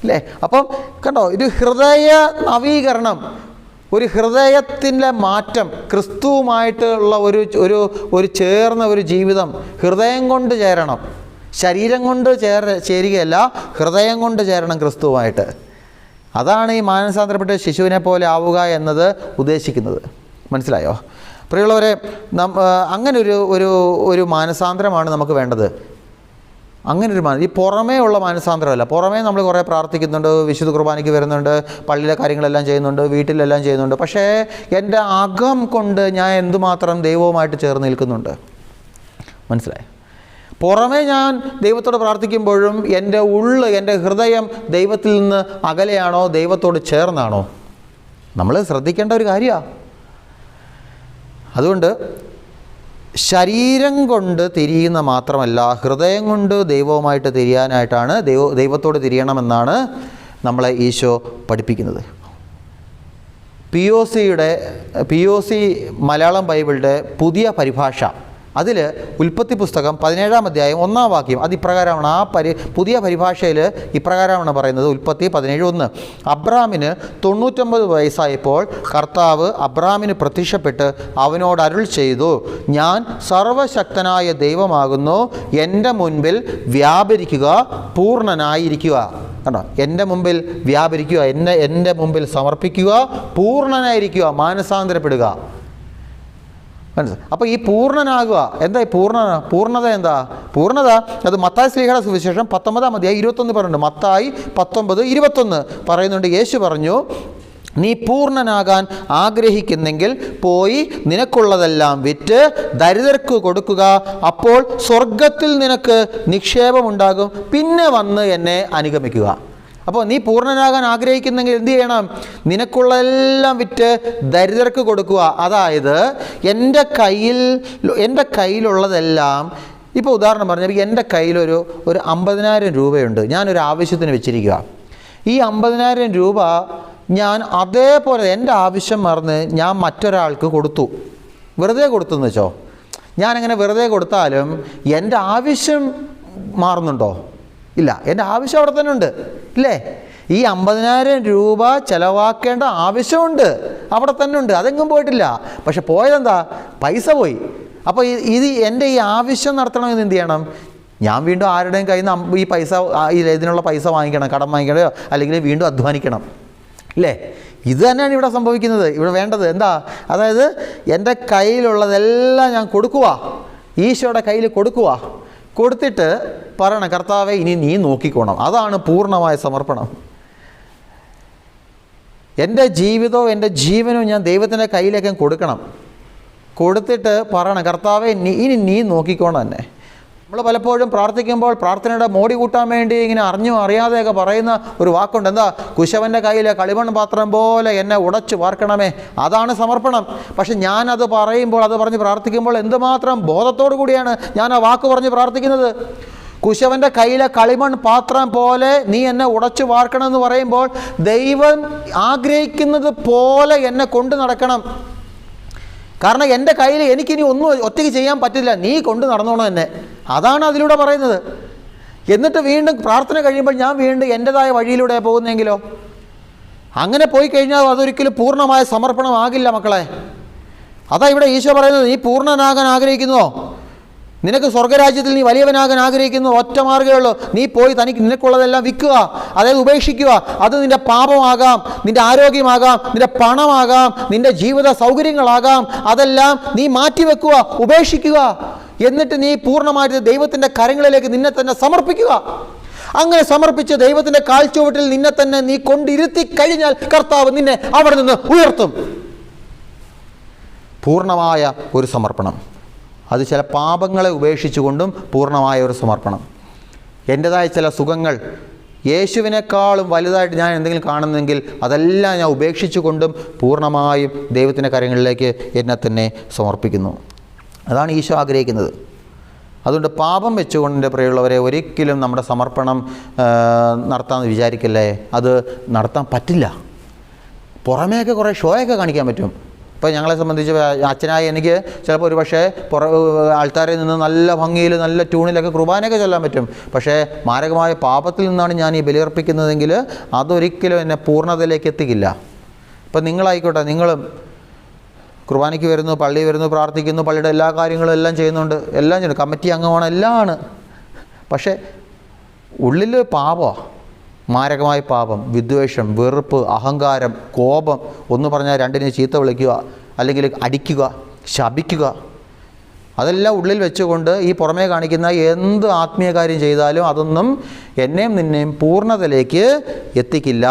അല്ലേ? അപ്പം കണ്ടോ, ഇത് ഹൃദയ നവീകരണം, ഒരു ഹൃദയത്തിൻ്റെ മാറ്റം, ക്രിസ്തുവുമായിട്ടുള്ള ഒരു ചേർന്ന ഒരു ജീവിതം. ഹൃദയം കൊണ്ട് ചേരണം, ശരീരം കൊണ്ട് ചേരുകയല്ല, ഹൃദയം കൊണ്ട് ചേരണം ക്രിസ്തുവുമായിട്ട്. അതാണ് ഈ മാനസാന്തരപ്പെട്ട ശിശുവിനെ പോലെ ആവുക എന്നത് ഉദ്ദേശിക്കുന്നത്. മനസ്സിലായോ പ്രിയമുള്ളവരെ? അങ്ങനെ ഒരു മാനസാന്തരമാണ് നമുക്ക് വേണ്ടത്. അങ്ങനൊരു ഈ പുറമേ ഉള്ള മാനസാന്തരമല്ല. പുറമേ നമ്മൾ കുറേ പ്രാർത്ഥിക്കുന്നുണ്ട്, വിശുദ്ധ കുർബാനയ്ക്ക് വരുന്നുണ്ട്, പള്ളിയിലെ കാര്യങ്ങളെല്ലാം ചെയ്യുന്നുണ്ട്, വീട്ടിലെല്ലാം ചെയ്യുന്നുണ്ട്. പക്ഷേ എൻ്റെ അകം കൊണ്ട് ഞാൻ എന്തുമാത്രം ദൈവവുമായിട്ട് ചേർന്ന് നിൽക്കുന്നുണ്ട്? മനസ്സിലായോ? പുറമേ ഞാൻ ദൈവത്തോട് പ്രാർത്ഥിക്കുമ്പോഴും എൻ്റെ എൻ്റെ ഹൃദയം ദൈവത്തിൽ നിന്ന് അകലെയാണോ ദൈവത്തോട് ചേർന്നാണോ? നമ്മൾ ശ്രദ്ധിക്കേണ്ട ഒരു കാര്യമാണ്. അതുകൊണ്ട് ശരീരം കൊണ്ട് തിരിയുന്ന മാത്രമല്ല, ഹൃദയം കൊണ്ട് ദൈവവുമായിട്ട് തിരിയാനായിട്ടാണ്, ദൈവത്തോട് തിരിയണമെന്നാണ് നമ്മളെ ഈശോ പഠിപ്പിക്കുന്നത്. POC മലയാളം ബൈബിളിൻ്റെ പുതിയ പരിഭാഷ, അതിൽ ഉൽപ്പത്തി പുസ്തകം 17-ാം അധ്യായം 1-ാം വാക്യം അത് ഇപ്രകാരമാണ്. പുതിയ പരിഭാഷയിൽ ഇപ്രകാരമാണ് പറയുന്നത്. ഉൽപ്പത്തി 17:1. അബ്രാമിന് 99 വയസ്സായപ്പോൾ കർത്താവ് അബ്രാമിന് പ്രത്യക്ഷപ്പെട്ട് അവനോട് അരുൾ ചെയ്തു, ഞാൻ സർവശക്തനായ ദൈവമാകുന്നു, എൻ്റെ മുൻപിൽ വ്യാപരിക്കുക, പൂർണ്ണനായിരിക്കുക. കണ്ടോ, എൻ്റെ മുമ്പിൽ വ്യാപരിക്കുക, എൻ്റെ മുമ്പിൽ സമർപ്പിക്കുക, പൂർണ്ണനായിരിക്കുക, മാനസാന്തരപ്പെടുക. മനസ്സിലായി? അപ്പോൾ ഈ പൂർണ്ണനാകുക, എന്താ ഈ പൂർണ്ണത? എന്താ പൂർണ്ണത? അത് മത്തായി ശ്ലീഹയുടെ സുവിശേഷം 19-ാം അധ്യായം 21 പറയുന്നുണ്ട്. മത്തായി 19:21 പറയുന്നുണ്ട്. യേശു പറഞ്ഞു, നീ പൂർണ്ണനാകാൻ ആഗ്രഹിക്കുന്നെങ്കിൽ പോയി നിനക്കുള്ളതെല്ലാം വിറ്റ് ദരിദ്രർക്ക് കൊടുക്കുക, അപ്പോൾ സ്വർഗത്തിൽ നിനക്ക് നിക്ഷേപമുണ്ടാകും, പിന്നെ വന്ന് എന്നെ അനുഗമിക്കുക. അപ്പോൾ നീ പൂർണ്ണനാകാൻ ആഗ്രഹിക്കുന്നെങ്കിൽ എന്ത് ചെയ്യണം? നിനക്കുള്ളതെല്ലാം വിറ്റ് ദരിദ്രർക്ക് കൊടുക്കുക. അതായത് എൻ്റെ കയ്യിലുള്ളതെല്ലാം, ഇപ്പോൾ ഉദാഹരണം പറഞ്ഞാൽ എൻ്റെ കയ്യിലൊരു 50,000 രൂപയുണ്ട്, ഞാനൊരു ആവശ്യത്തിന് വെച്ചിരിക്കുക. ഈ 50,000 രൂപ ഞാൻ അതേപോലെ എൻ്റെ ആവശ്യം മറന്ന് ഞാൻ മറ്റൊരാൾക്ക് കൊടുത്തു, വെറുതെ കൊടുത്തെന്ന് വെച്ചോ. ഞാനങ്ങനെ വെറുതെ കൊടുത്താലും എൻ്റെ ആവശ്യം മാറുന്നുണ്ടോ? ഇല്ല, എൻ്റെ ആവശ്യം അവിടെ തന്നെ ഉണ്ട്, ഇല്ലേ? ഈ 50,000 രൂപ ചിലവാക്കേണ്ട ആവശ്യമുണ്ട്, അവിടെ തന്നെ ഉണ്ട്, അതെങ്ങും പോയിട്ടില്ല. പക്ഷെ പോയതെന്താ? പൈസ പോയി. അപ്പോൾ ഇത് എൻ്റെ ഈ ആവശ്യം നടത്തണമെന്ന് എന്ത് ചെയ്യണം? ഞാൻ വീണ്ടും ആരുടെയും കയ്യിൽ നിന്ന് ഈ പൈസ, ഇതിനുള്ള പൈസ വാങ്ങിക്കണം, കടം വാങ്ങിക്കണോ, അല്ലെങ്കിൽ വീണ്ടും അധ്വാനിക്കണം, ഇല്ലേ? ഇത് തന്നെയാണ് ഇവിടെ സംഭവിക്കുന്നത്. ഇവിടെ വേണ്ടത് എന്താ? അതായത് എൻ്റെ കയ്യിലുള്ളതെല്ലാം ഞാൻ കൊടുക്കുക, ഈശോയുടെ കയ്യിൽ കൊടുക്കുക. കൊടുത്തിട്ട് പറയണം, കർത്താവേ ഇനി നീ നോക്കിക്കോണം. അതാണ് പൂർണ്ണമായ സമർപ്പണം. എൻ്റെ ജീവിതവും എൻ്റെ ജീവനും ഞാൻ ദൈവത്തിൻ്റെ കയ്യിലേക്ക് കൊടുക്കണം. കൊടുത്തിട്ട് പറയണം, കർത്താവേ ഇനി നീ നോക്കിക്കോണം തന്നെ. നമ്മൾ പലപ്പോഴും പ്രാർത്ഥിക്കുമ്പോൾ പ്രാർത്ഥനയുടെ മോടി കൂട്ടാൻ വേണ്ടി ഇങ്ങനെ അറിയാതെയൊക്കെ പറയുന്ന ഒരു വാക്കുണ്ട്. എന്താ? കുശവൻ്റെ കയ്യിലെ കളിമൺ പാത്രം പോലെ എന്നെ ഉടച്ചു വാർക്കണമേ. അതാണ് സമർപ്പണം. പക്ഷെ ഞാനത് പറയുമ്പോൾ, അത് പറഞ്ഞ് പ്രാർത്ഥിക്കുമ്പോൾ എന്തുമാത്രം ബോധത്തോടു കൂടിയാണ് ഞാൻ ആ വാക്ക് പറഞ്ഞ് പ്രാർത്ഥിക്കുന്നത്. കുശവൻ്റെ കയ്യിലെ കളിമൺ പാത്രം പോലെ നീ എന്നെ ഉടച്ചു വാർക്കണമെന്ന് പറയുമ്പോൾ ദൈവം ആഗ്രഹിക്കുന്നത് പോലെ എന്നെ കൊണ്ട് നടക്കണം. കാരണം എൻ്റെ കയ്യിൽ എനിക്കിനി ഒന്നും ഒറ്റയ്ക്ക് ചെയ്യാൻ പറ്റില്ല, നീ കൊണ്ട് നടന്നോണം എന്നെ. അതാണ് അതിലൂടെ പറയുന്നത്. എന്നിട്ട് വീണ്ടും പ്രാർത്ഥന കഴിയുമ്പോൾ ഞാൻ വീണ്ടും എൻ്റെതായ വഴിയിലൂടെ പോകുന്നെങ്കിലോ? അങ്ങനെ പോയി കഴിഞ്ഞാൽ അതൊരിക്കലും പൂർണ്ണമായ സമർപ്പണമാകില്ല മക്കളെ. അതാ ഇവിടെ ഈശോ പറയുന്നത്, നീ പൂർണ്ണനാകാൻ ആഗ്രഹിക്കുന്നുവോ? നിനക്ക് സ്വർഗ്ഗരാജ്യത്തിൽ നീ വലിയവനാകാൻ ആഗ്രഹിക്കുന്നു, ഒറ്റ മാർഗ്ഗമേ ഉള്ളൂ. നീ പോയി നിനക്കുള്ളതെല്ലാം വിൽക്കുക, അതായത് ഉപേക്ഷിക്കുക. അത് നിൻ്റെ പാപമാകാം, നിൻ്റെ ആരോഗ്യമാകാം, നിൻ്റെ പണമാകാം, നിൻ്റെ ജീവിത സൗകര്യങ്ങളാകാം. അതെല്ലാം നീ മാറ്റിവെക്കുക, ഉപേക്ഷിക്കുക. എന്നിട്ട് നീ പൂർണ്ണമായിട്ട് ദൈവത്തിൻ്റെ കരങ്ങളിലേക്ക് നിന്നെ തന്നെ സമർപ്പിക്കുക. അങ്ങനെ സമർപ്പിച്ച് ദൈവത്തിൻ്റെ കാൽച്ചുവട്ടിൽ നിന്നെ തന്നെ നീ കൊണ്ടിരുത്തി കഴിഞ്ഞാൽ കർത്താവ് നിന്നെ അവിടെ നിന്ന് ഉയർത്തും. പൂർണ്ണമായ ഒരു സമർപ്പണം. അത് ചില പാപങ്ങളെ ഉപേക്ഷിച്ചുകൊണ്ടും പൂർണ്ണമായ ഒരു സമർപ്പണം. എൻ്റെതായ ചില സുഖങ്ങൾ യേശുവിനേക്കാളും വലുതായിട്ട് ഞാൻ എന്തെങ്കിലും കാണുന്നെങ്കിൽ അതെല്ലാം ഞാൻ ഉപേക്ഷിച്ചുകൊണ്ടും പൂർണ്ണമായും ദൈവത്തിൻ്റെ കരങ്ങളിലേക്ക് എന്നെ തന്നെ സമർപ്പിക്കുന്നു. അതാണ് ഈശോ ആഗ്രഹിക്കുന്നത്. അതുകൊണ്ട് പാപം വെച്ചുകൊണ്ട് എൻ്റെ പ്രിയമുള്ളവരെ ഒരിക്കലും നമ്മുടെ സമർപ്പണം നടത്താമെന്ന് വിചാരിക്കല്ലേ. അത് നടത്താൻ പറ്റില്ല. പുറമേയൊക്കെ കുറേ ഷോയൊക്കെ കാണിക്കാൻ പറ്റും. ഇപ്പോൾ ഞങ്ങളെ സംബന്ധിച്ച് അച്ഛനായ എനിക്ക് ചിലപ്പോൾ ഒരു പക്ഷേ ആൾക്കാരിൽ നിന്ന് നല്ല ഭംഗിയിൽ നല്ല ട്യൂണിലൊക്കെ കുർബാനയൊക്കെ ചൊല്ലാൻ പറ്റും. പക്ഷേ മാരകമായ പാപത്തിൽ നിന്നാണ് ഞാൻ ഈ ബലിയർപ്പിക്കുന്നതെങ്കിൽ അതൊരിക്കലും എന്നെ പൂർണ്ണതയിലേക്ക് എത്തിക്കില്ല. ഇപ്പം നിങ്ങളായിക്കോട്ടെ, നിങ്ങളും കുർബാനയ്ക്ക് വരുന്നു, പള്ളി വരുന്നു, പ്രാർത്ഥിക്കുന്നു, പള്ളിയുടെ എല്ലാ കാര്യങ്ങളും എല്ലാം ചെയ്യുന്നുണ്ട്, എല്ലാം ചെയ്യുന്നു, കമ്മിറ്റി അംഗമാണ്, എല്ലാം ആണ്. പക്ഷേ ഉള്ളിൽ പാപമാണ്, മാരകമായ പാപം, വിദ്വേഷം, വെറുപ്പ്, അഹങ്കാരം, കോപം, ഒന്ന് പറഞ്ഞാൽ രണ്ടിനെ ചീത്ത വിളിക്കുക, അല്ലെങ്കിൽ അടിക്കുക, ശപിക്കുക, അതെല്ലാം ഉള്ളിൽ വെച്ചുകൊണ്ട് ഈ പുറമേ കാണിക്കുന്ന എന്ത് ആത്മീയ കാര്യം ചെയ്താലും അതൊന്നും എന്നെയും നിന്നെയും പൂർണ്ണതയിലേക്ക് എത്തിക്കില്ല.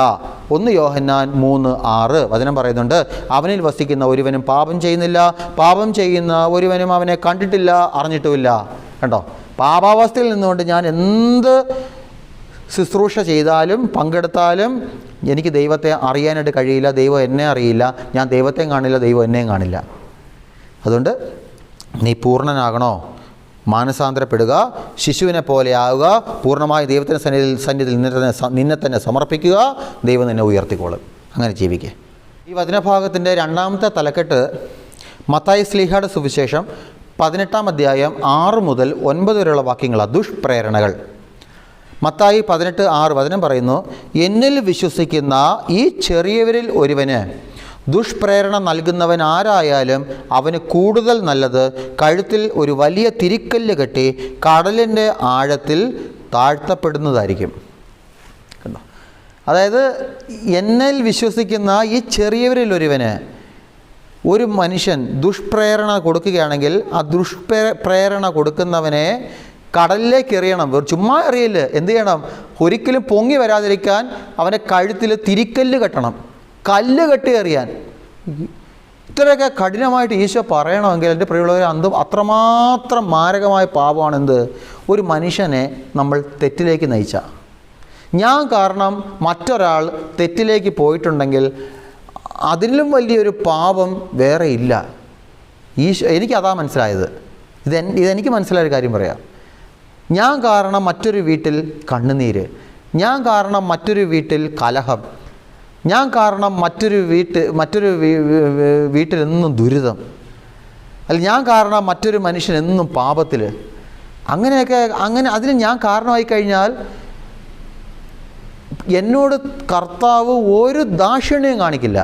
1 യോഹന്നാൻ 3:6 വചനം പറയുന്നുണ്ട്, അവനിൽ വസിക്കുന്ന ഒരുവനും പാപം ചെയ്യുന്നില്ല, പാപം ചെയ്യുന്ന ഒരുവനും അവനെ കണ്ടിട്ടില്ല, അറിഞ്ഞിട്ടുമില്ല. കണ്ടോ, പാപാവസ്ഥയിൽ നിന്നുകൊണ്ട് ഞാൻ എന്ത് ശുശ്രൂഷ ചെയ്താലും പങ്കെടുത്താലും എനിക്ക് ദൈവത്തെ അറിയാനായിട്ട് കഴിയില്ല, ദൈവം എന്നെ അറിയില്ല, ഞാൻ ദൈവത്തെയും കാണില്ല, ദൈവം എന്നെയും കാണില്ല. അതുകൊണ്ട് നീ പൂർണ്ണനാകണോ? മാനസാന്തരപ്പെടുക, ശിശുവിനെ പോലെ ആവുക, പൂർണ്ണമായി ദൈവത്തിൻ്റെ സന്നിധിയിൽ നിന്നെ തന്നെ സമർപ്പിക്കുക, ദൈവം നിന്നെ ഉയർത്തിക്കോളും. അങ്ങനെ ജീവിക്കുക. ഈ വചനഭാഗത്തിൻ്റെ 2ാമത്തെ തലക്കെട്ട് മത്തായി ശ്ലീഹായുടെ സുവിശേഷം 18-ാം അധ്യായം 6 മുതൽ 9 വരെയുള്ള വാക്യങ്ങളാണ്. ദുഷ്പ്രേരണകൾ. മത്തായി 18:6 വചനം പറയുന്നു, എന്നിൽ വിശ്വസിക്കുന്ന ഈ ചെറിയവരിൽ ഒരുവന് ദുഷ്പ്രേരണ നൽകുന്നവൻ ആരായാലും അവന് കൂടുതൽ നല്ലത് കഴുത്തിൽ ഒരു വലിയ തിരിക്കല്ല് കെട്ടി കടലിൻ്റെ ആഴത്തിൽ താഴ്ത്തപ്പെടുന്നതായിരിക്കും. കണ്ടോ, അതായത് എന്നിൽ വിശ്വസിക്കുന്ന ഈ ചെറിയവരിൽ ഒരുവന് ഒരു മനുഷ്യൻ ദുഷ്പ്രേരണ കൊടുക്കുകയാണെങ്കിൽ ആ ദുഷ്പ്രേരണ കൊടുക്കുന്നവനെ കടലിലേക്ക് എറിയണം. ചുമ്മാ എറിയില്ല, എന്ത് ചെയ്യണം? ഒരിക്കലും പൊങ്ങി വരാതിരിക്കാൻ അവൻ്റെ കഴുത്തിൽ തിരിക്കല്ല് കെട്ടണം, കല്ല് കെട്ടി എറിയാൻ. ഇത്രയൊക്കെ കഠിനമായിട്ട് ഈശോ പറയണമെങ്കിൽ എൻ്റെ പ്രിയമുള്ളവരെ അത്രമാത്രം മാരകമായ പാപമാണ് എന്ത്? ഒരു മനുഷ്യനെ നമ്മൾ തെറ്റിലേക്ക് നയിച്ച. ഞാൻ കാരണം മറ്റൊരാൾ തെറ്റിലേക്ക് പോയിട്ടുണ്ടെങ്കിൽ അതിലും വലിയൊരു പാപം വേറെ ഇല്ല. ഈശോ, എനിക്കതാ മനസ്സിലായത്. ഇതെനിക്ക് മനസ്സിലായൊരു കാര്യം പറയാം. ഞാൻ കാരണം മറ്റൊരു വീട്ടിൽ കണ്ണുനീര്, ഞാൻ കാരണം മറ്റൊരു വീട്ടിൽ കലഹം, ഞാൻ കാരണം മറ്റൊരു വീട്ടിൽ എന്നും ദുരിതം, അല്ല ഞാൻ കാരണം മറ്റൊരു മനുഷ്യൻ എന്നും പാപത്തിൽ, അങ്ങനെ അതിന് ഞാൻ കാരണമായി കഴിഞ്ഞാൽ എന്നോട് കർത്താവ് ഒരു ദാക്ഷിണ്യം കാണിക്കില്ല.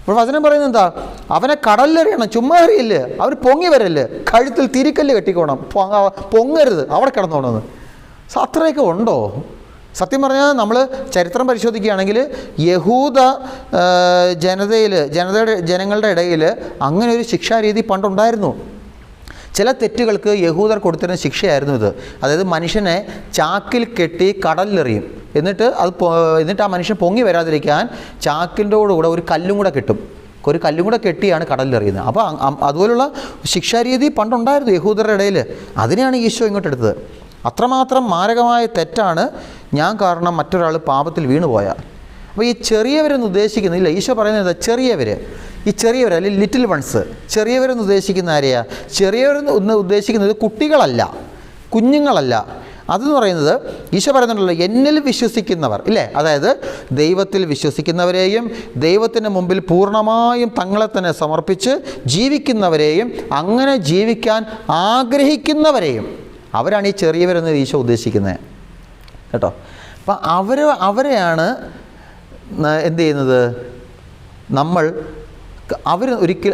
അപ്പോൾ വചനം പറയുന്നത് എന്താ? അവനെ കടലിലെറിയണം, ചുമ്മാ എറിയില്ല, അവർ പൊങ്ങി വരല്ലേ, കഴുത്തിൽ തിരിക്കല്ല് കെട്ടിക്കോണം, പൊങ്ങരുത്, അവിടെ കിടന്നോണമെന്ന്. അത്രയൊക്കെ ഉണ്ടോ? സത്യം പറഞ്ഞാൽ നമ്മൾ ചരിത്രം പരിശോധിക്കുകയാണെങ്കിൽ യഹൂദ ജനങ്ങളുടെ ഇടയിൽ അങ്ങനെ ഒരു ശിക്ഷാരീതി പണ്ടുണ്ടായിരുന്നു. ചില തെറ്റുകൾക്ക് യഹൂദർ കൊടുത്തിരുന്ന ശിക്ഷയായിരുന്നു ഇത്. അതായത് മനുഷ്യനെ ചാക്കിൽ കെട്ടി കടലിലെറിയും, എന്നിട്ട് ആ മനുഷ്യൻ പൊങ്ങി വരാതിരിക്കാൻ ചാക്കിൻ്റെ കൂടെ ഒരു കല്ലും കൂടെ കെട്ടും, ഒരു കല്ലും കൂടെ കെട്ടിയാണ് കടലിലെറിയുന്നത്. അപ്പോൾ അതുപോലുള്ള ശിക്ഷാരീതി പണ്ടുണ്ടായിരുന്നു യഹൂദരുടെ ഇടയിൽ. അതിനെയാണ് ഈശോ ഇങ്ങോട്ടെടുത്തത്. അത്രമാത്രം മാരകമായ തെറ്റാണ് ഞാൻ കാരണം മറ്റൊരാൾ പാപത്തിൽ വീണുപോയാൽ. അപ്പോൾ ഈ ചെറിയവരെന്ന് ഉദ്ദേശിക്കുന്നില്ല, ഈശോ പറയുന്നത് ചെറിയവർ, ഈ ചെറിയവർ അല്ലെങ്കിൽ ലിറ്റിൽ വൺസ്, ചെറിയവരെന്ന് ഉദ്ദേശിക്കുന്ന ആരെയാണ്? ചെറിയവരെന്ന് ഉദ്ദേശിക്കുന്നത് കുട്ടികളല്ല, കുഞ്ഞുങ്ങളല്ല. അതെന്ന് പറയുന്നത് ഈശോ പറയുന്നുണ്ടല്ലോ, എന്നിൽ വിശ്വസിക്കുന്നവർ ഇല്ലേ, അതായത് ദൈവത്തിൽ വിശ്വസിക്കുന്നവരെയും ദൈവത്തിന് മുമ്പിൽ പൂർണ്ണമായും തങ്ങളെ തന്നെ സമർപ്പിച്ച് ജീവിക്കുന്നവരെയും അങ്ങനെ ജീവിക്കാൻ ആഗ്രഹിക്കുന്നവരെയും അവരാണ് ഈ ചെറിയവരെന്ന് ഈശോ ഉദ്ദേശിക്കുന്നത് കേട്ടോ. അപ്പം അവരെയാണ് എന്ത് ചെയ്യുന്നത്,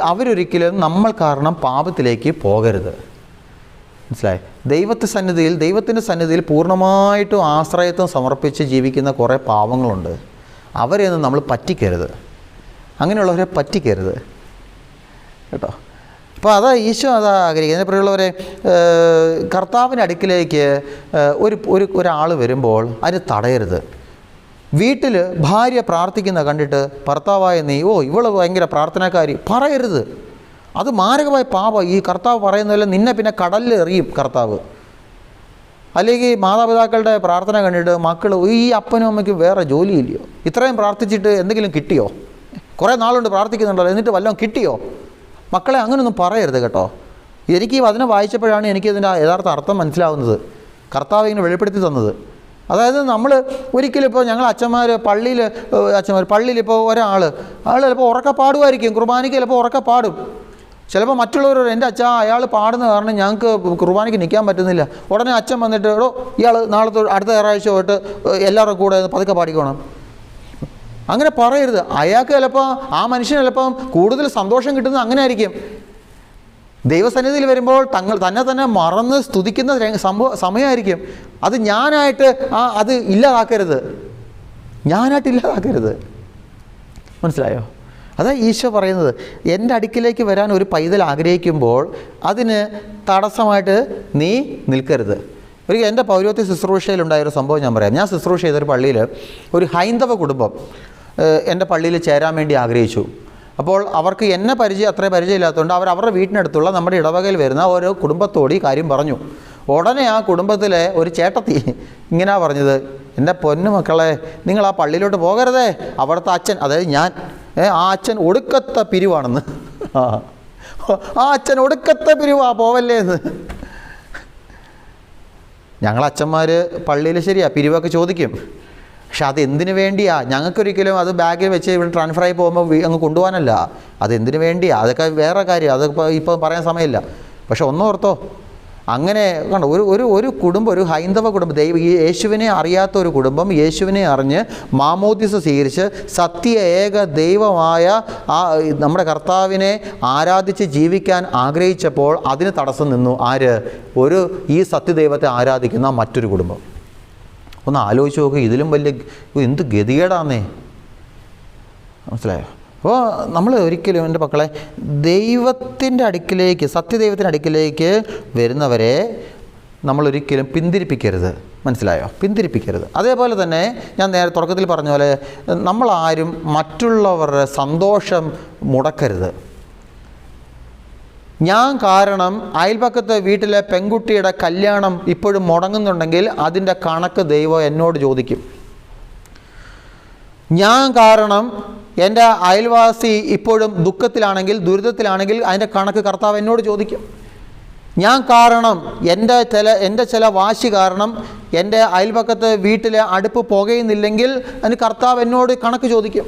അവരൊരിക്കലും നമ്മൾ കാരണം പാപത്തിലേക്ക് പോകരുത്. മനസ്സിലായി? ദൈവത്തിൻ്റെ സന്നിധിയിൽ പൂർണ്ണമായിട്ടും ആശ്രയത്വം സമർപ്പിച്ച് ജീവിക്കുന്ന കുറേ പാവങ്ങളുണ്ട്. അവരെയൊന്നും നമ്മൾ പറ്റിക്കരുത്, അങ്ങനെയുള്ളവരെ പറ്റിക്കരുത് കേട്ടോ. അപ്പോൾ അതാ ഈശോ ആഗ്രഹിക്കുന്നത്. എൻ്റെ പ്രിയമുള്ളവരെ, കർത്താവിൻ്റെ അടുക്കിലേക്ക് ഒരാൾ വരുമ്പോൾ അതിന് തടയരുത്. വീട്ടിൽ ഭാര്യ പ്രാർത്ഥിക്കുന്ന കണ്ടിട്ട് ഭർത്താവായ നീ ഇവള് ഭയങ്കര പ്രാർത്ഥനക്കാരി പറയരുത്. അത് മാരകമായ പാപം. ഈ കർത്താവ് പറയുന്നതല്ല, നിന്നെ പിന്നെ കടലിൽ എറിയും കർത്താവ്. അല്ലെങ്കിൽ മാതാപിതാക്കളുടെ പ്രാർത്ഥന കണ്ടിട്ട് മക്കൾ, ഈ അപ്പനും അമ്മയ്ക്കും വേറെ ജോലിയില്ലയോ, ഇത്രയും പ്രാർത്ഥിച്ചിട്ട് എന്തെങ്കിലും കിട്ടിയോ, കുറേ നാളുകൊണ്ട് പ്രാർത്ഥിക്കുന്നുണ്ടല്ലോ എന്നിട്ട് വല്ലതും കിട്ടിയോ? മക്കളെ അങ്ങനെയൊന്നും പറയരുത് കേട്ടോ. എനിക്ക് ഈ വചനം വായിച്ചപ്പോഴാണ് എനിക്കിതിൻ്റെ യഥാർത്ഥ അർത്ഥം മനസ്സിലാവുന്നത്, കർത്താവ് ഇങ്ങനെ വെളിപ്പെടുത്തി തന്നത്. അതായത് നമ്മൾ ഒരിക്കലും ഇപ്പോൾ ഞങ്ങൾ പള്ളിയിൽ ഇപ്പോൾ ഒരാൾ ചിലപ്പോൾ ഉറക്കെ പാടുമായിരിക്കും, കുർബാനയ്ക്ക് ചിലപ്പോൾ ഉറക്കെ പാടും. ചിലപ്പോൾ മറ്റുള്ളവരോട് എൻ്റെ അച്ഛാ അയാൾ പാടുന്ന കാരണം ഞങ്ങൾക്ക് കുർബാനയ്ക്ക് നിൽക്കാൻ പറ്റുന്നില്ല. ഉടനെ അച്ഛൻ വന്നിട്ട് ഇയാൾ അടുത്ത ഞായറാഴ്ച പോയിട്ട് എല്ലാവരും കൂടെ പതുക്കെ പാടിക്കോണം. അങ്ങനെ പറയരുത്. അയാൾക്ക് ചിലപ്പോൾ ആ മനുഷ്യന് ചിലപ്പം കൂടുതൽ സന്തോഷം കിട്ടുന്നത് അങ്ങനെ ആയിരിക്കും. ദൈവസന്നിധിയിൽ വരുമ്പോൾ തന്നെ മറന്ന് സ്തുതിക്കുന്ന സമയമായിരിക്കും. അത് ഞാനായിട്ട് അത് ഇല്ലാതാക്കരുത്, മനസ്സിലായോ? അതാ ഈശോ പറയുന്നത്, എൻ്റെ അടുക്കിലേക്ക് വരാൻ ഒരു പൈതൽ ആഗ്രഹിക്കുമ്പോൾ അതിന് തടസ്സമായിട്ട് നീ നിൽക്കരുത്. എൻ്റെ പൗരോഹിത്യ ശുശ്രൂഷയിലുണ്ടായൊരു സംഭവം ഞാൻ പറയാം. ഞാൻ ശുശ്രൂഷ ചെയ്തൊരു പള്ളിയിൽ ഒരു ഹൈന്ദവ കുടുംബം എൻ്റെ പള്ളിയിൽ ചേരാൻ വേണ്ടി ആഗ്രഹിച്ചു. അപ്പോൾ അവർക്ക് എന്നെ അത്ര പരിചയമില്ലാത്തതുകൊണ്ട് അവരുടെ വീട്ടിനടുത്തുള്ള നമ്മുടെ ഇടവകയിൽ വരുന്ന ഓരോ കുടുംബത്തോട് ഈ കാര്യം പറഞ്ഞു. ഉടനെ ആ കുടുംബത്തിലെ ഒരു ചേട്ടത്തി ഇങ്ങനെയാ പറഞ്ഞത്, എൻ്റെ പൊന്നു മക്കളെ, നിങ്ങൾ ആ പള്ളിയിലോട്ട് പോകരുതേ, അവിടുത്തെ അച്ഛൻ, അതായത് ഞാൻ, ആ അച്ഛൻ ഒടുക്കത്തെ പിരിവാണെന്ന്. ആ അച്ഛൻ ഒടുക്കത്തെ പിരിവാ, പോവല്ലേ എന്ന്. ഞങ്ങളച്ഛന്മാർ പള്ളിയിൽ ശരിയാ പിരിവൊക്കെ ചോദിക്കും, പക്ഷെ അതെന്തിനു വേണ്ടിയാ? ഞങ്ങൾക്കൊരിക്കലും അത് ബാഗിൽ വെച്ച് ഇവിടെ ട്രാൻസ്ഫറായി പോകുമ്പോൾ അങ്ങ് കൊണ്ടുപോകാനല്ല. അതെന്തിനു വേണ്ടിയാ? അതൊക്കെ വേറെ കാര്യം, അതൊക്കെ ഇപ്പോൾ പറയാൻ സമയമില്ല. പക്ഷെ ഒന്നോർത്തോ, അങ്ങനെ കണ്ടോ, ഒരു കുടുംബം, ഒരു ഹൈന്ദവ കുടുംബം, യേശുവിനെ അറിയാത്ത ഒരു കുടുംബം യേശുവിനെ അറിഞ്ഞ് മാമോദിസ സ്വീകരിച്ച് സത്യ ഏക ദൈവമായ നമ്മുടെ കർത്താവിനെ ആരാധിച്ച് ജീവിക്കാൻ ആഗ്രഹിച്ചപ്പോൾ അതിന് തടസ്സം നിന്നു ആര്? ഈ സത്യദൈവത്തെ ആരാധിക്കുന്ന മറ്റൊരു കുടുംബം. ഒന്ന് ആലോചിച്ച് നോക്കുക, ഇതിലും വലിയ എന്ത് ഗതികേടാന്നേ, മനസ്സിലായോ? അപ്പോൾ നമ്മൾ ഒരിക്കലും എൻ്റെ മക്കളെ ദൈവത്തിൻ്റെ അടുക്കിലേക്ക്, സത്യദൈവത്തിൻ്റെ അടുക്കിലേക്ക് വരുന്നവരെ നമ്മളൊരിക്കലും പിന്തിരിപ്പിക്കരുത്, മനസ്സിലായോ? പിന്തിരിപ്പിക്കരുത്. അതേപോലെ തന്നെ ഞാൻ നേരെ തുടക്കത്തിൽ പറഞ്ഞ പോലെ നമ്മളാരും മറ്റുള്ളവരുടെ സന്തോഷം മുടക്കരുത്. ഞാൻ കാരണം അയൽപക്കത്തെ വീട്ടിലെ പെൺകുട്ടിയുടെ കല്യാണം ഇപ്പോഴും മുടങ്ങുന്നുണ്ടെങ്കിൽ അതിൻ്റെ കണക്ക് ദൈവം എന്നോട് ചോദിക്കും. ഞാൻ കാരണം എൻ്റെ അയൽവാസി ഇപ്പോഴും ദുഃഖത്തിലാണെങ്കിൽ, ദുരിതത്തിലാണെങ്കിൽ അതിൻ്റെ കണക്ക് കർത്താവ് എന്നോട് ചോദിക്കും. ഞാൻ കാരണം എൻ്റെ ചില വാശി കാരണം എൻ്റെ അയൽപക്കത്തെ വീട്ടിലെ അടുപ്പ് പുകയുന്നില്ലെങ്കിൽ അതിന് കർത്താവ് എന്നോട് കണക്ക് ചോദിക്കും.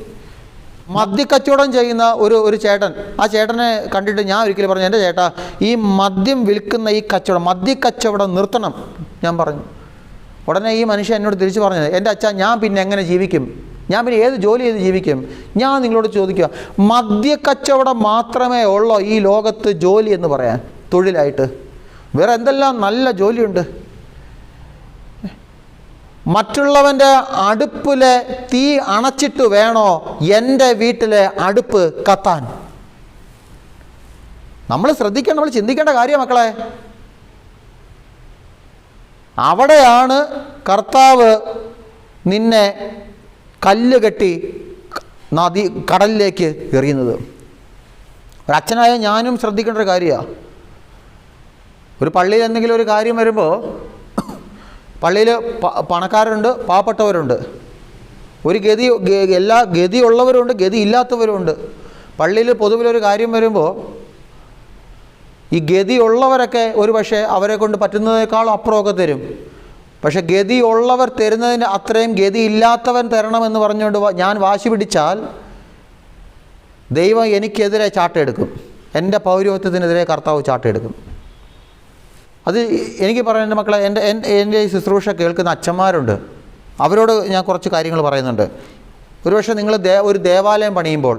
മദ്യക്കച്ചവടം ചെയ്യുന്ന ഒരു ചേട്ടൻ, ആ ചേട്ടനെ കണ്ടിട്ട് ഞാൻ ഒരിക്കലും പറഞ്ഞു, എൻ്റെ ചേട്ടാ, ഈ മദ്യം വിൽക്കുന്ന ഈ മദ്യക്കച്ചവടം നിർത്തണം ഞാൻ പറഞ്ഞു. ഉടനെ ഈ മനുഷ്യൻ എന്നോട് തിരിച്ചു പറഞ്ഞത്, എൻ്റെ അച്ഛാ, ഞാൻ പിന്നെ എങ്ങനെ ജീവിക്കും? ഞാൻ പിന്നെ ഏത് ജോലി ചെയ്ത് ജീവിക്കും? ഞാൻ നിങ്ങളോട് ചോദിക്കുക, മദ്യക്കച്ചവടം മാത്രമേ ഉള്ളോ ഈ ലോകത്ത് ജോലി എന്ന് പറയാൻ, തൊഴിലായിട്ട്? വേറെ എന്തെല്ലാം നല്ല ജോലിയുണ്ട്. മറ്റുള്ളവൻ്റെ അടുപ്പിലെ തീ അണച്ചിട്ട് വേണോ എൻ്റെ വീട്ടിലെ അടുപ്പ് കത്താൻ? നമ്മൾ ശ്രദ്ധിക്കണം, നമ്മൾ ചിന്തിക്കേണ്ട കാര്യം മക്കളെ. അവിടെയാണ് കർത്താവ് നിന്നെ കല്ല് കെട്ടി കടലിലേക്ക് എറിയുന്നത്. ഒരച്ഛനായ ഞാനും ശ്രദ്ധിക്കേണ്ട ഒരു കാര്യമാണ്. ഒരു പള്ളിയിൽ എന്തെങ്കിലും ഒരു കാര്യം വരുമ്പോൾ, പള്ളിയിൽ പണക്കാരുണ്ട്, പാവപ്പെട്ടവരുണ്ട്, എല്ലാ ഗതിയുള്ളവരുണ്ട്, ഗതി ഇല്ലാത്തവരുണ്ട്. പള്ളിയിൽ പൊതുവിലൊരു കാര്യം വരുമ്പോൾ ഈ ഗതിയുള്ളവരൊക്കെ ഒരു പക്ഷേ അവരെ കൊണ്ട് പറ്റുന്നതിനേക്കാളും അപ്പുറമൊക്കെ തരും. പക്ഷെ ഗതിയുള്ളവർ തരുന്നതിന് അത്രയും ഗതിയില്ലാത്തവൻ തരണമെന്ന് പറഞ്ഞുകൊണ്ട് ഞാൻ വാശി പിടിച്ചാൽ ദൈവം എനിക്കെതിരെ ചാട്ടെടുക്കും, എൻ്റെ പൗരോഹിത്യത്തിനെതിരെ കർത്താവ് ചാട്ടെടുക്കും. അത് എനിക്ക് പറയാൻ എൻ്റെ മക്കളെ, എൻ്റെ ഈ ശുശ്രൂഷ കേൾക്കുന്ന അച്ഛന്മാരുണ്ട്, അവരോട് ഞാൻ കുറച്ച് കാര്യങ്ങൾ പറയുന്നുണ്ട്. ഒരുപക്ഷെ നിങ്ങൾ ഒരു ദേവാലയം പണിയുമ്പോൾ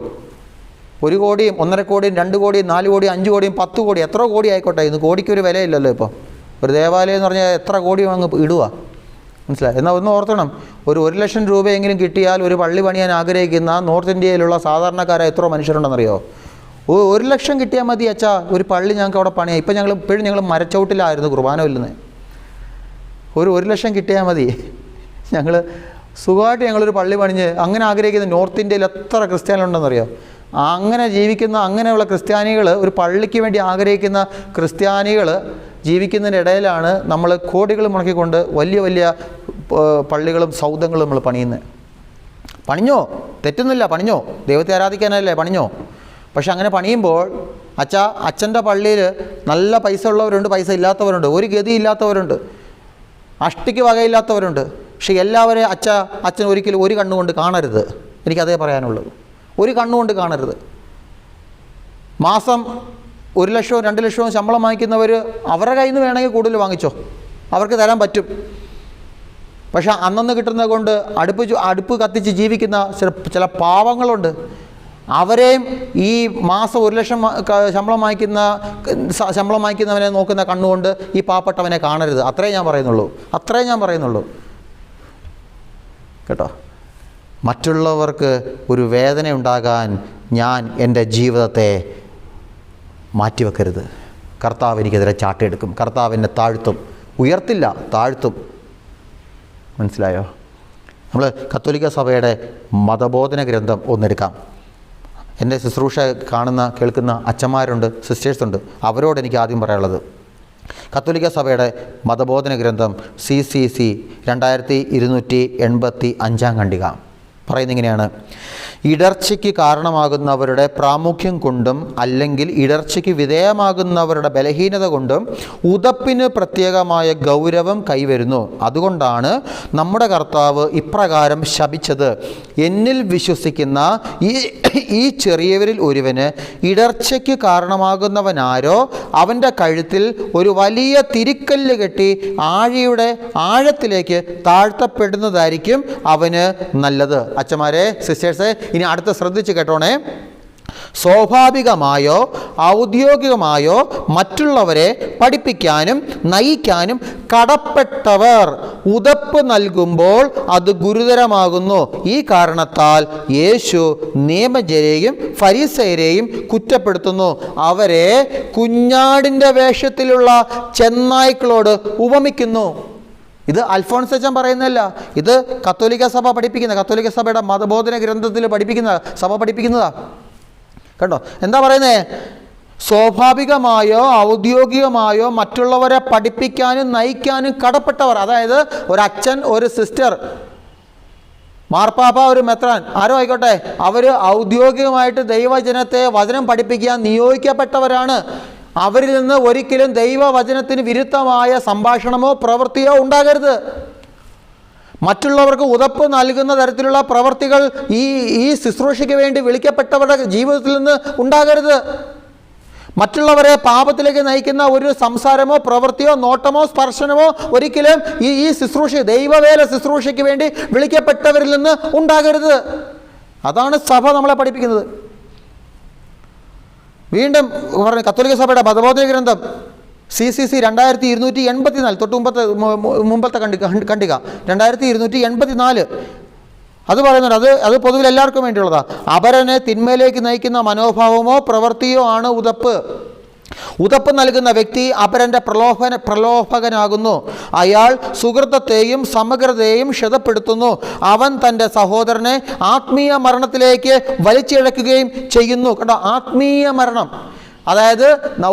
1 കോടിയും 1.5 കോടിയും 2 കോടിയും 4 കോടിയും 5 കോടിയും 10 കോടി എത്ര കോടി ആയിക്കോട്ടെ, ഇന്ന് കോടിക്ക് ഒരു വിലയില്ലല്ലോ. ഇപ്പോൾ ഒരു ദേവാലയം എന്ന് പറഞ്ഞാൽ എത്ര കോടി അങ്ങ് ഇടുക, മനസ്സിലായി? എന്നാൽ ഒന്ന് ഓർത്തണം, ഒരു 1 ലക്ഷം രൂപയെങ്കിലും കിട്ടിയാൽ ഒരു പള്ളി പണിയാൻ ആഗ്രഹിക്കുന്ന നോർത്ത് ഇന്ത്യയിലുള്ള സാധാരണക്കാരായ എത്ര മനുഷ്യരുണ്ടെന്നറിയോ? 1 ലക്ഷം കിട്ടിയാൽ മതി അച്ഛാ, ഒരു പള്ളി ഞങ്ങൾക്ക് അവിടെ പണിയാം. ഇപ്പം ഇപ്പോഴും ഞങ്ങൾ മരച്ചവിട്ടിലായിരുന്നു കുർബാന ഇല്ലുന്നത്. 1 ലക്ഷം കിട്ടിയാൽ മതി, ഞങ്ങൾ സുഖമായിട്ട് ഞങ്ങളൊരു പള്ളി പണിഞ്ഞ് അങ്ങനെ ആഗ്രഹിക്കുന്ന നോർത്ത് ഇന്ത്യയിൽ എത്ര ക്രിസ്ത്യാനികളുണ്ടെന്നറിയോ? അങ്ങനെ ജീവിക്കുന്ന അങ്ങനെയുള്ള ക്രിസ്ത്യാനികൾ, ഒരു പള്ളിക്ക് വേണ്ടി ആഗ്രഹിക്കുന്ന ക്രിസ്ത്യാനികൾ ജീവിക്കുന്നതിൻ്റെ ഇടയിലാണ് നമ്മൾ കോടികൾ മുടക്കിക്കൊണ്ട് വലിയ വലിയ പള്ളികളും സൗധങ്ങളും നമ്മൾ പണിയുന്നത്. പണിഞ്ഞോ, തെറ്റുന്നില്ല, പണിഞ്ഞോ, ദൈവത്തെ ആരാധിക്കാനല്ലേ, പണിഞ്ഞോ. പക്ഷെ അങ്ങനെ പണിയുമ്പോൾ അച്ഛൻ്റെ പള്ളിയിൽ നല്ല പൈസ ഉള്ളവരുണ്ട്, പൈസ ഇല്ലാത്തവരുണ്ട്, ഒരു ഗതിയില്ലാത്തവരുണ്ട്, അഷ്ടിക്ക് വകയില്ലാത്തവരുണ്ട്. പക്ഷെ എല്ലാവരെയും അച്ഛൻ ഒരിക്കലും ഒരു കണ്ണുകൊണ്ട് കാണരുത്. എനിക്കതേ പറയാനുള്ളത്, ഒരു കണ്ണുകൊണ്ട് കാണരുത്. മാസം 1 ലക്ഷവും 2 ലക്ഷവും ശമ്പളം വാങ്ങിക്കുന്നവർ അവരുടെ കയ്യിൽ നിന്ന് വേണമെങ്കിൽ കൂടുതൽ വാങ്ങിച്ചോ, അവർക്ക് തരാൻ പറ്റും. പക്ഷെ അന്നന്ന് കിട്ടുന്നത് കൊണ്ട് അടുപ്പ് കത്തിച്ച് ജീവിക്കുന്ന ചില പാവങ്ങളുണ്ട്. അവരെയും ഈ മാസം 1 ലക്ഷം ശമ്പളം വാങ്ങിക്കുന്നവനെ നോക്കുന്ന കണ്ണുകൊണ്ട് ഈ പാവപ്പെട്ടവനെ കാണരുത്. അത്രേ ഞാൻ പറയുന്നുള്ളൂ കേട്ടോ. മറ്റുള്ളവർക്ക് ഒരു വേദന ഉണ്ടാകാൻ ഞാൻ എൻ്റെ ജീവിതത്തെ മാറ്റിവെക്കരുത്. കർത്താവ് എനിക്കെതിരെ ചാട്ടിയെടുക്കും, കർത്താവ് എന്നെ താഴ്ത്തും, ഉയർത്തില്ല, താഴ്ത്തും. മനസ്സിലായോ? നമ്മൾ കത്തോലിക്ക സഭയുടെ മതബോധന ഗ്രന്ഥം ഒന്നെടുക്കാം. എൻ്റെ ശുശ്രൂഷ കേൾക്കുന്ന അച്ഛന്മാരുണ്ട്, സിസ്റ്റേഴ്സുണ്ട്, അവരോട് എനിക്ക് ആദ്യം പറയാനുള്ളത്, കത്തോലിക്ക സഭയുടെ മതബോധന ഗ്രന്ഥം CCC 2285 ഖണ്ഡിക പറയുന്നിങ്ങനെയാണ്: ഇടർച്ചയ്ക്ക് കാരണമാകുന്നവരുടെ പ്രാമുഖ്യം കൊണ്ടും അല്ലെങ്കിൽ ഇടർച്ചയ്ക്ക് വിധേയമാകുന്നവരുടെ ബലഹീനത കൊണ്ടും ഉതപ്പിന് പ്രത്യേകമായ ഗൗരവം കൈവരുന്നു. അതുകൊണ്ടാണ് നമ്മുടെ കർത്താവ് ഇപ്രകാരം ശപിച്ചത്: എന്നിൽ വിശ്വസിക്കുന്ന ഈ ചെറിയവരിൽ ഒരുവന് ഇടർച്ചയ്ക്ക് കാരണമാകുന്നവനാരോ അവൻ്റെ കഴുത്തിൽ ഒരു വലിയ തിരിക്കല്ല് കെട്ടി ആഴിയുടെ ആഴത്തിലേക്ക് താഴ്ത്തപ്പെടുന്നതായിരിക്കും അവന് നല്ലത്. അച്ഛന്മാരെ, സിസ്റ്റേഴ്സെ, ഇനി അടുത്ത ശ്രദ്ധിച്ച് കേട്ടോണേ. സ്വാഭാവികമായോ ഔദ്യോഗികമായോ മറ്റുള്ളവരെ പഠിപ്പിക്കാനും നയിക്കാനും കടപ്പെട്ടവർ ഉതപ്പ് നൽകുമ്പോൾ അത് ഗുരുതരമാകുന്നു. ഈ കാരണത്താൽ യേശു നിയമജ്ഞരെയും ഫരീസയരെയും കുറ്റപ്പെടുത്തുന്നു. അവരെ കുഞ്ഞാടിൻ്റെ വേഷത്തിലുള്ള ചെന്നായ്ക്കളോട് ഉപമിക്കുന്നു. ഇത് അൽഫോൺസ് അച്ഛൻ പറയുന്നതല്ല, ഇത് കത്തോലിക്ക സഭ പഠിപ്പിക്കുന്ന, കത്തോലിക്ക സഭയുടെ മതബോധന ഗ്രന്ഥത്തിൽ സഭ പഠിപ്പിക്കുന്നതാ. കണ്ടോ എന്താ പറയുന്നേ? സ്വാഭാവികമായോ ഔദ്യോഗികമായോ മറ്റുള്ളവരെ പഠിപ്പിക്കാനും നയിക്കാനും കടപ്പെട്ടവർ. അതായത് ഒരു അച്ഛൻ, ഒരു സിസ്റ്റർ, മാർപ്പാപ്പ, ഒരു മെത്രാൻ, ആരോ ആയിക്കോട്ടെ, അവർ ഔദ്യോഗികമായിട്ട് ദൈവജനത്തെ വചനം പഠിപ്പിക്കാൻ നിയോഗിക്കപ്പെട്ടവരാണ്. അവരിൽ നിന്ന് ഒരിക്കലും ദൈവവചനത്തിന് വിരുദ്ധമായ സംഭാഷണമോ പ്രവൃത്തിയോ ഉണ്ടാകരുത്. മറ്റുള്ളവർക്ക് ഉതപ്പ് നൽകുന്ന തരത്തിലുള്ള പ്രവൃത്തികൾ ഈ ശുശ്രൂഷയ്ക്ക് വേണ്ടി വിളിക്കപ്പെട്ടവരുടെ ജീവിതത്തിൽ നിന്ന് ഉണ്ടാകരുത്. മറ്റുള്ളവരെ പാപത്തിലേക്ക് നയിക്കുന്ന ഒരു സംസാരമോ പ്രവൃത്തിയോ നോട്ടമോ സ്പർശനമോ ഒരിക്കലും ഈ ശുശ്രൂഷ, ദൈവവേല ശുശ്രൂഷയ്ക്ക് വേണ്ടി വിളിക്കപ്പെട്ടവരിൽ നിന്ന് ഉണ്ടാകരുത്. അതാണ് സഭ നമ്മളെ പഠിപ്പിക്കുന്നത്. വീണ്ടും പറഞ്ഞു, കത്തോലിക്ക സഭയുടെ മതബോധന ഗ്രന്ഥം CCC 2284, തൊട്ട് മുമ്പത്തെ ഖണ്ഡിക 2284, അത് പറയുന്നുണ്ട്. അത് പൊതുവിൽ എല്ലാവർക്കും വേണ്ടിയുള്ളതാണ്. അപരനെ തിന്മയിലേക്ക് നയിക്കുന്ന മനോഭാവമോ പ്രവൃത്തിയോ ആണ് ഉതപ്പ്. ഉതപ്പ് നൽകുന്ന വ്യക്തി അപരൻ്റെ പ്രലോഭകനാകുന്നു. അയാൾ സുഹൃത്തത്തെയും സമഗ്രതയെയും ക്ഷതപ്പെടുത്തുന്നു. അവൻ തൻ്റെ സഹോദരനെ ആത്മീയ മരണത്തിലേക്ക് വലിച്ചിഴക്കുകയും ചെയ്യുന്നു. കേട്ടോ, ആത്മീയ മരണം. അതായത്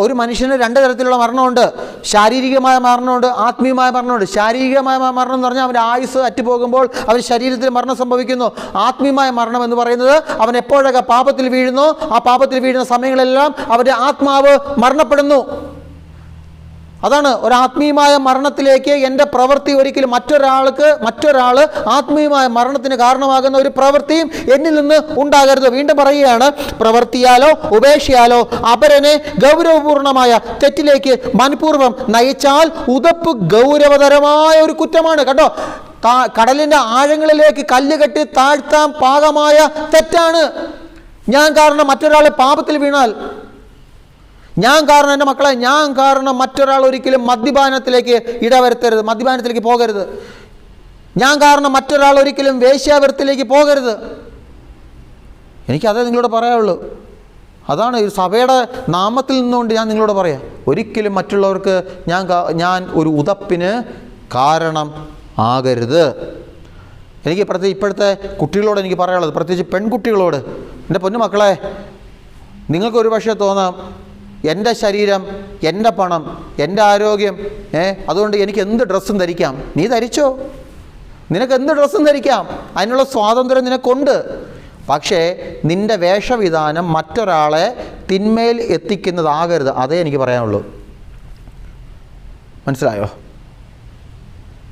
ഒരു മനുഷ്യന് 2 തരത്തിലുള്ള മരണമുണ്ട്. ശാരീരികമായ മരണമുണ്ട്, ആത്മീയമായ മരണമുണ്ട്. ശാരീരികമായ മരണം എന്ന് പറഞ്ഞാൽ അവൻ്റെ ആയുസ് അറ്റുപോകുമ്പോൾ അവൻ ശരീരത്തിൽ മരണം സംഭവിക്കുന്നു. ആത്മീയമായ മരണം എന്ന് പറയുന്നത് അവൻ എപ്പോഴൊക്കെ പാപത്തിൽ വീഴുന്നു, ആ പാപത്തിൽ വീഴുന്ന സമയങ്ങളെല്ലാം അവൻ്റെ ആത്മാവ് മരണപ്പെടുന്നു. അതാണ് ഒരാത്മീയമായ മരണത്തിലേക്ക് എൻ്റെ പ്രവൃത്തി ഒരിക്കലും മറ്റൊരാൾ ആത്മീയമായ മരണത്തിന് കാരണമാകുന്ന ഒരു പ്രവൃത്തിയും എന്നിൽ നിന്ന് ഉണ്ടാകരുത്. വീണ്ടും പറയുകയാണ്, പ്രവൃത്തിയാലോ ഉപേക്ഷയാലോ അപരനെ ഗൗരവപൂർണമായ തെറ്റിലേക്ക് മനഃപൂർവ്വം നയിച്ചാൽ ഉതപ്പ് ഗൗരവതരമായ ഒരു കുറ്റമാണ്. കണ്ടോ, കടലിൻ്റെ ആഴങ്ങളിലേക്ക് കല്ല് കെട്ടി താഴ്ത്താൻ പാകമായ തെറ്റാണ്. ഞാൻ കാരണം മറ്റൊരാൾ പാപത്തിൽ വീണാൽ, ഞാൻ കാരണം എൻ്റെ മക്കളെ, ഞാൻ കാരണം മറ്റൊരാൾ ഒരിക്കലും മദ്യപാനത്തിലേക്ക് ഇടവരുത്തരുത്, മദ്യപാനത്തിലേക്ക് പോകരുത്. ഞാൻ കാരണം മറ്റൊരാൾ ഒരിക്കലും വേശ്യാവൃത്തിയിലേക്ക് പോകരുത്. എനിക്കതേ നിങ്ങളോട് പറയാനുള്ളൂ. അതാണ് ഈ സഭയുടെ നാമത്തിൽ നിന്നുകൊണ്ട് ഞാൻ നിങ്ങളോട് പറയാം, ഒരിക്കലും മറ്റുള്ളവർക്ക് ഞാൻ ഒരു ഉതപ്പിന് കാരണം ആകരുത്. എനിക്ക് പ്രത്യേകിച്ച് ഇപ്പോഴത്തെ കുട്ടികളോട് എനിക്ക് പറയാനുള്ളത്, പ്രത്യേകിച്ച് പെൺകുട്ടികളോട്, എൻ്റെ പൊന്നു മക്കളെ, നിങ്ങൾക്കൊരു പക്ഷേ തോന്നാം, എൻ്റെ ശരീരം, എൻ്റെ പണം, എൻ്റെ ആരോഗ്യം, അതുകൊണ്ട് എനിക്ക് എന്ത് ഡ്രസ്സും ധരിക്കാം. നീ ധരിച്ചോ, നിനക്ക് എന്ത് ഡ്രസ്സും ധരിക്കാം, അതിനുള്ള സ്വാതന്ത്ര്യം നിനക്കുണ്ട്. പക്ഷേ നിൻ്റെ വേഷവിധാനം മറ്റൊരാളെ തിന്മയിൽ എത്തിക്കുന്നതാകരുത്. അതേ എനിക്ക് പറയാനുള്ളൂ. മനസ്സിലായോ?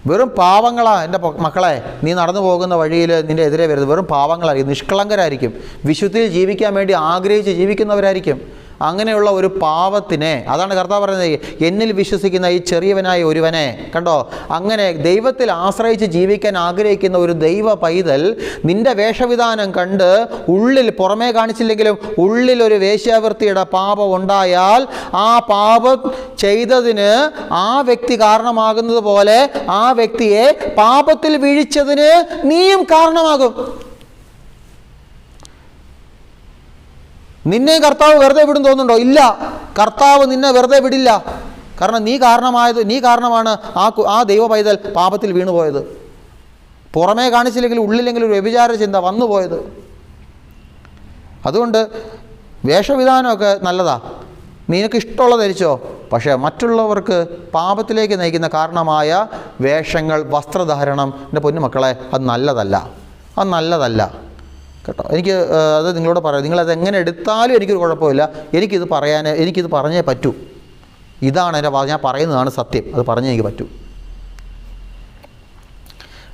വെറും പാവങ്ങളാണ് എൻ്റെ മക്കളെ, നീ നടന്നു പോകുന്ന വഴിയിൽ നിൻ്റെ എതിരെ വരുന്നത് വെറും പാവങ്ങളായിരിക്കും, നിഷ്കളങ്കരായിരിക്കും, വിശുദ്ധിയിൽ ജീവിക്കാൻ വേണ്ടി ആഗ്രഹിച്ച് ജീവിക്കുന്നവരായിരിക്കും. അങ്ങനെയുള്ള ഒരു പാവത്തിനെ, അതാണ് കർത്താവ് പറയുന്നത്, എന്നിൽ വിശ്വസിക്കുന്ന ഈ ചെറിയവനായ ഒരുവനെ. കണ്ടോ, അങ്ങനെ ദൈവത്തിൽ ആശ്രയിച്ച് ജീവിക്കാൻ ആഗ്രഹിക്കുന്ന ഒരു ദൈവ പൈതൽ നിൻ്റെ വേഷവിധാനം കണ്ട് ഉള്ളിൽ, പുറമേ കാണിച്ചില്ലെങ്കിലും ഉള്ളിൽ ഒരു വേശ്യാവൃത്തിയുടെ പാപം ഉണ്ടായാൽ, ആ പാപം ചെയ്തതിന് ആ വ്യക്തി കാരണമാകുന്നത് പോലെ ആ വ്യക്തിയെ പാപത്തിൽ വീഴിച്ചതിന് നീയും കാരണമാകും. നിന്നെ കർത്താവ് വെറുതെ വിടും തോന്നുന്നുണ്ടോ? ഇല്ല, കർത്താവ് നിന്നെ വെറുതെ വിടില്ല. കാരണം നീ കാരണമാണ് ആ ദൈവ പൈതൽ പാപത്തിൽ വീണുപോയത്. പുറമേ കാണിച്ചില്ലെങ്കിൽ ഉള്ളിലെങ്കിലും ഒരു വ്യഭിചാര ചിന്ത വന്നുപോയത്. അതുകൊണ്ട് വേഷവിധാനമൊക്കെ നല്ലതാ, നിനക്ക് ഇഷ്ടമുള്ളത് ധരിച്ചോ. പക്ഷേ മറ്റുള്ളവർക്ക് പാപത്തിലേക്ക് നയിക്കുന്ന കാരണമായ വേഷങ്ങൾ, വസ്ത്രധാരണം, എൻ്റെ പൊന്നുമക്കളെ, അത് നല്ലതല്ല കേട്ടോ. അത് നിങ്ങളോട് പറയാം, നിങ്ങളത് എങ്ങനെ എടുത്താലും എനിക്കൊരു കുഴപ്പമില്ല. എനിക്കിത് പറഞ്ഞേ പറ്റൂ. ഇതാണ് ഞാൻ പറയുന്നതാണ് സത്യം, അത് പറഞ്ഞേ എനിക്ക് പറ്റൂ.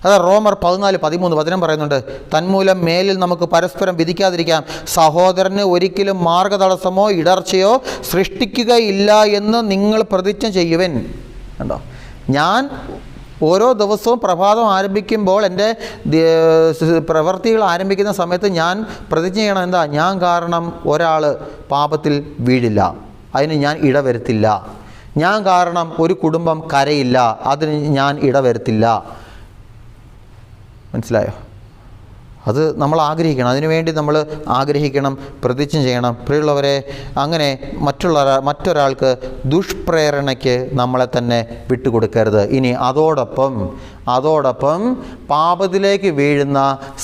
അത് റോമർ 14:13 വചനം പറയുന്നുണ്ട്, തന്മൂലം മേലിൽ നമുക്ക് പരസ്പരം വിധിക്കാതിരിക്കാം, സഹോദരന് ഒരിക്കലും മാർഗതടസ്സമോ ഇടർച്ചയോ സൃഷ്ടിക്കുകയില്ല എന്ന് നിങ്ങൾ പ്രതിജ്ഞ ചെയ്യുവൻ. കണ്ടോ, ഞാൻ ഓരോ ദിവസവും പ്രഭാതം ആരംഭിക്കുമ്പോൾ, എൻ്റെ പ്രവൃത്തികൾ ആരംഭിക്കുന്ന സമയത്ത് ഞാൻ പ്രതിജ്ഞ ചെയ്യണം, എന്താ? ഞാൻ കാരണം ഒരാൾ പാപത്തിൽ വീഴില്ല, അതിന് ഞാൻ ഇടവരുത്തില്ല. ഞാൻ കാരണം ഒരു കുടുംബം കരയില്ല, അതിന് ഞാൻ ഇടവരുത്തില്ല. മനസ്സിലായോ? അത് നമ്മൾ ആഗ്രഹിക്കണം, അതിനുവേണ്ടി നമ്മൾ ആഗ്രഹിക്കണം, പ്രതിജ്ഞ ചെയ്യണം. പ്രിയമുള്ളവരെ, അങ്ങനെ മറ്റൊരാൾക്ക് ദുഷ്പ്രേരണയ്ക്ക് നമ്മളെ തന്നെ വിട്ടുകൊടുക്കരുത്. ഇനി അതോടൊപ്പം പാപത്തിലേക്ക് വീഴുന്ന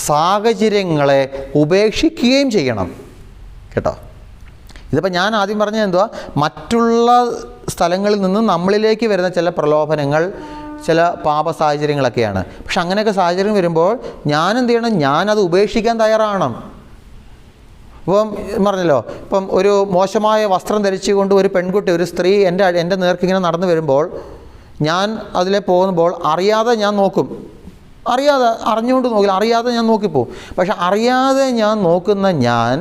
സാഹചര്യങ്ങളെ ഉപേക്ഷിക്കുകയും ചെയ്യണം കേട്ടോ. ഇതിപ്പോൾ ഞാൻ ആദ്യം പറഞ്ഞത് എന്തുവാ, മറ്റുള്ള സ്ഥലങ്ങളിൽ നിന്ന് നമ്മളിലേക്ക് വരുന്ന ചില പ്രലോഭനങ്ങൾ, ചില പാപ സാഹചര്യങ്ങളൊക്കെയാണ്. പക്ഷെ അങ്ങനെയൊക്കെ സാഹചര്യം വരുമ്പോൾ ഞാൻ എന്ത് ചെയ്യണം? ഞാനത് ഉപേക്ഷിക്കാൻ തയ്യാറാവണം. ഇപ്പം പറഞ്ഞല്ലോ, ഇപ്പം ഒരു മോശമായ വസ്ത്രം ധരിച്ചുകൊണ്ട് ഒരു പെൺകുട്ടി, ഒരു സ്ത്രീ എൻ്റെ നേർക്കിങ്ങനെ നടന്നു വരുമ്പോൾ, ഞാൻ അതിലെ പോകുമ്പോൾ അറിയാതെ ഞാൻ നോക്കും. അറിഞ്ഞുകൊണ്ട് നോക്കില്ല, അറിയാതെ ഞാൻ നോക്കിപ്പോവും. പക്ഷെ അറിയാതെ ഞാൻ നോക്കുന്ന ഞാൻ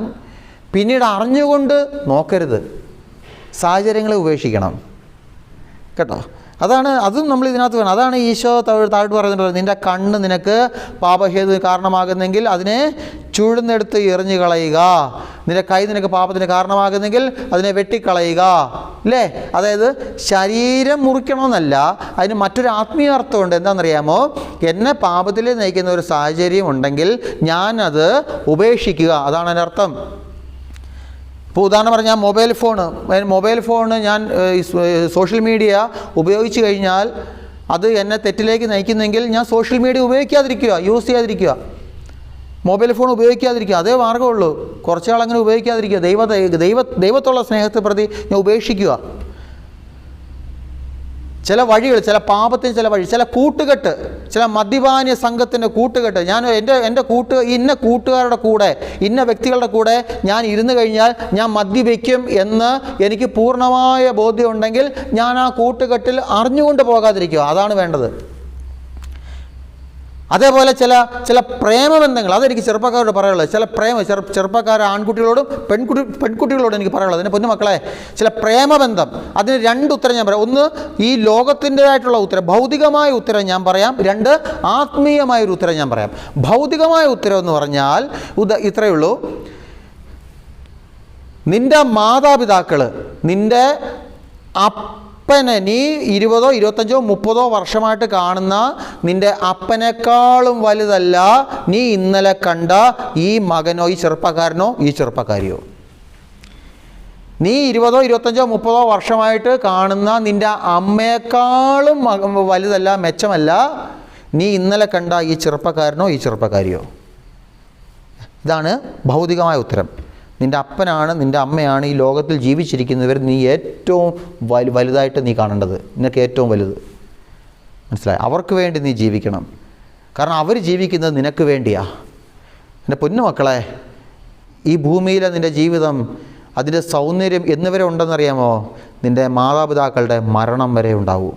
പിന്നീട് അറിഞ്ഞുകൊണ്ട് നോക്കരുത്. സാഹചര്യങ്ങളെ ഉപേക്ഷിക്കണം കേട്ടോ. അതും നമ്മൾ ഇതിനകത്ത് വേണം. അതാണ് ഈശോ താഴ്ത്ത് പറയുന്നത്, നിൻ്റെ കണ്ണ് നിനക്ക് പാപഹേതു കാരണമാകുന്നെങ്കിൽ അതിനെ ചുഴന്നെടുത്ത് എറിഞ്ഞു കളയുക, നിൻ്റെ കൈ നിനക്ക് പാപത്തിന് കാരണമാകുന്നെങ്കിൽ അതിനെ വെട്ടിക്കളയുക, അല്ലേ? അതായത് ശരീരം മുറിക്കണമെന്നല്ല, അതിന് മറ്റൊരു ആത്മീയ അർത്ഥമുണ്ട്. എന്താണെന്നറിയാമോ? എന്നെ പാപത്തിൽ നയിക്കുന്ന ഒരു സാഹചര്യം ഉണ്ടെങ്കിൽ ഞാനത് ഉപേക്ഷിക്കുക, അതാണ് അതിൻ്റെ അർത്ഥം. ഇപ്പോൾ ഉദാഹരണം പറഞ്ഞാൽ മൊബൈൽ ഫോണ് ഞാൻ സോഷ്യൽ മീഡിയ ഉപയോഗിച്ച് കഴിഞ്ഞാൽ അത് എന്നെ തെറ്റിലേക്ക് നയിക്കുന്നെങ്കിൽ ഞാൻ സോഷ്യൽ മീഡിയ യൂസ് ചെയ്യാതിരിക്കുക, മൊബൈൽ ഫോൺ ഉപയോഗിക്കാതിരിക്കുക. അതേ മാർഗ്ഗമുള്ളൂ. കുറച്ച് നാൾ അങ്ങനെ ഉപയോഗിക്കാതിരിക്കുക. ദൈവത്തോള്ള സ്നേഹത്തെ പ്രതി ഞാൻ ഉപേക്ഷിക്കുക. ചില വഴികൾ, ചില പാപത്തിന് ചില വഴി, ചില കൂട്ടുകെട്ട്, ചില മദ്യപാന്യ സംഘത്തിൻ്റെ കൂട്ടുകെട്ട്. ഞാൻ എൻ്റെ ഇന്ന കൂട്ടുകാരുടെ കൂടെ, ഇന്ന വ്യക്തികളുടെ കൂടെ ഞാൻ ഇരുന്ന് കഴിഞ്ഞാൽ ഞാൻ മദ്യപിക്കും എന്ന് എനിക്ക് പൂർണ്ണമായ ബോധ്യമുണ്ടെങ്കിൽ ഞാൻ ആ കൂട്ടുകെട്ടിൽ അറിഞ്ഞുകൊണ്ട് പോകാതിരിക്കുക. അതാണ് വേണ്ടത്. അതേപോലെ ചില പ്രേമബന്ധങ്ങൾ, അതെനിക്ക് ചെറുപ്പക്കാരോട് പറയാനുള്ളത്. ചില ചെറുപ്പക്കാർ ആൺകുട്ടികളോടും പെൺകുട്ടികളോടും എനിക്ക് പറയാനുള്ളത്, എൻ്റെ പൊന്നുമക്കളെ, ചില പ്രേമബന്ധം, അതിന് 2 ഉത്തരം ഞാൻ പറയാം. ഒന്ന്, ഈ ലോകത്തിൻ്റെതായിട്ടുള്ള ഉത്തരം, ഭൗതികമായ ഉത്തരം ഞാൻ പറയാം. 2, ആത്മീയമായൊരു ഉത്തരം ഞാൻ പറയാം. ഭൗതികമായ ഉത്തരം എന്ന് പറഞ്ഞാൽ ഇത്രയേ ഉള്ളൂ. നിൻ്റെ മാതാപിതാക്കൾ, നിൻ്റെ അപ്പനെ, നീ 20, 25, 30 വർഷമായിട്ട് കാണുന്ന നിൻ്റെ അപ്പനേക്കാളും വലുതല്ല നീ ഇന്നലെ കണ്ട ഈ മകനോ, ഈ ചെറുപ്പക്കാരനോ, ഈ ചെറുപ്പക്കാരിയോ. നീ 20, 25, 30 വർഷമായിട്ട് കാണുന്ന നിൻ്റെ അമ്മയെക്കാളും വലുതല്ല, മെച്ചമല്ല നീ ഇന്നലെ കണ്ട ഈ ചെറുപ്പക്കാരനോ, ഈ ചെറുപ്പക്കാരിയോ. ഇതാണ് ഭൗതികമായ ഉത്തരം. നിൻ്റെ അപ്പനാണ്, നിൻ്റെ അമ്മയാണ് ഈ ലോകത്തിൽ ജീവിച്ചിരിക്കുന്നവർ നീ ഏറ്റവും വലുതായിട്ട് നീ കാണേണ്ടത്. നിനക്ക് ഏറ്റവും വലുത്. മനസ്സിലായി? അവർക്ക് വേണ്ടി നീ ജീവിക്കണം. കാരണം അവർ ജീവിക്കുന്നത് നിനക്ക് വേണ്ടിയാണ്. എൻ്റെ പൊന്നുമക്കളെ, ഈ ഭൂമിയിലെ നിൻ്റെ ജീവിതം, അതിൻ്റെ സൗന്ദര്യം എന്നുവരെ ഉണ്ടെന്നറിയാമോ? നിൻ്റെ മാതാപിതാക്കളുടെ മരണം വരെ ഉണ്ടാവൂ.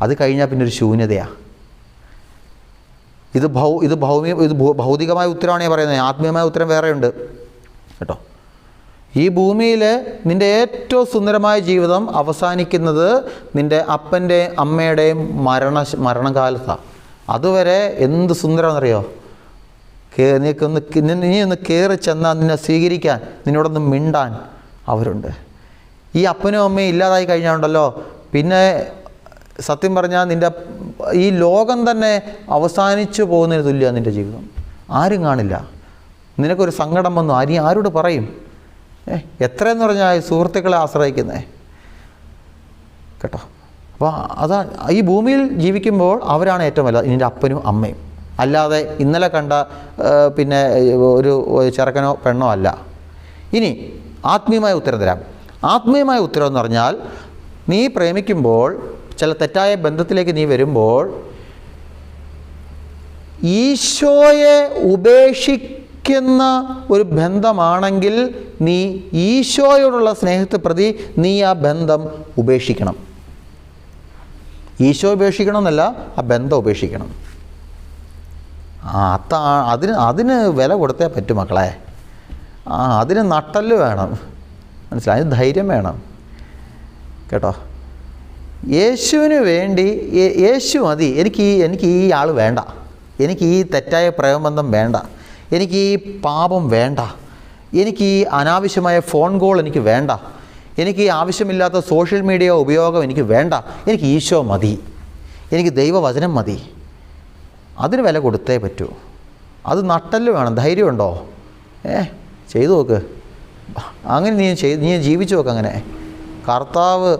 അത് കഴിഞ്ഞാൽ പിന്നെ ഒരു ശൂന്യതയാണ്. ഇത് ഭൗതികമായ ഉത്തരമാണ് ഞാൻ പറയുന്നത്. ആത്മീയമായ ഉത്തരം വേറെയുണ്ട് കേട്ടോ. ഈ ഭൂമിയിൽ നിൻ്റെ ഏറ്റവും സുന്ദരമായ ജീവിതം അവസാനിക്കുന്നത് നിൻ്റെ അപ്പൻ്റെയും അമ്മയുടെയും മരണകാലത്താണ്. അതുവരെ എന്ത് സുന്ദരമെന്നറിയോ? നീ ഒന്ന് കയറി ചെന്നാൽ നിന്നെ സ്വീകരിക്കാൻ, നിന്നോടൊന്ന് മിണ്ടാൻ അവരുണ്ട്. ഈ അപ്പനും അമ്മയും ഇല്ലാതായി കഴിഞ്ഞാലുണ്ടല്ലോ, പിന്നെ സത്യം പറഞ്ഞാൽ നിൻ്റെ ഈ ലോകം തന്നെ അവസാനിച്ചു പോകുന്നതിന് തുല്യമാണ് നിൻ്റെ ജീവിതം. ആരും കാണില്ല. നിനക്കൊരു സങ്കടം വന്നു, ആരോട് പറയും? എത്രയെന്ന് പറഞ്ഞാൽ സുഹൃത്തുക്കളെ ആശ്രയിക്കുന്നേ കേട്ടോ. അപ്പോൾ അതാ, ഈ ഭൂമിയിൽ ജീവിക്കുമ്പോൾ അവരാണ് ഏറ്റവും വലുത്, നിൻ്റെ അപ്പനും അമ്മയും. അല്ലാതെ ഇന്നലെ കണ്ട പിന്നെ ഒരു ചെറുക്കനോ പെണ്ണോ അല്ല. ഇനി ആത്മീയമായ ഉത്തരം തരാം. ആത്മീയമായ ഉത്തരം എന്ന് പറഞ്ഞാൽ, നീ പ്രേമിക്കുമ്പോൾ, ചില തെറ്റായ ബന്ധത്തിലേക്ക് നീ വരുമ്പോൾ, ഈശോയെ ഉപേക്ഷിക്കുന്ന ഒരു ബന്ധമാണെങ്കിൽ നീ ഈശോയോടുള്ള സ്നേഹത്തെ പ്രതി നീ ആ ബന്ധം ഉപേക്ഷിക്കണം. ഈശോ ഉപേക്ഷിക്കണമെന്നല്ല, ആ ബന്ധം ഉപേക്ഷിക്കണം. അതിന് വില കൊടുത്തേ പറ്റും മക്കളെ. അതിന് നട്ടല് വേണം, മനസ്സിലായി? അതിന് ധൈര്യം വേണം കേട്ടോ. യേശുവിന് വേണ്ടി, യേശു മതി. എനിക്ക് ഈ ആൾ വേണ്ട, എനിക്ക് ഈ തെറ്റായ പ്രേമബന്ധം വേണ്ട, എനിക്ക് ഈ പാപം വേണ്ട, എനിക്ക് ഈ അനാവശ്യമായ ഫോൺ കോൾ എനിക്ക് വേണ്ട, എനിക്ക് ഈ ആവശ്യമില്ലാത്ത സോഷ്യൽ മീഡിയ ഉപയോഗം എനിക്ക് വേണ്ട, എനിക്ക് ഈശോ മതി, എനിക്ക് ദൈവവചനം മതി. അതിന് വില കൊടുത്തേ പറ്റൂ. അത് നട്ടല് വേണം. ധൈര്യമുണ്ടോ? ചെയ്തു നോക്ക്. അങ്ങനെ നീ ജീവിച്ചു നോക്ക്. അങ്ങനെ കർത്താവ്,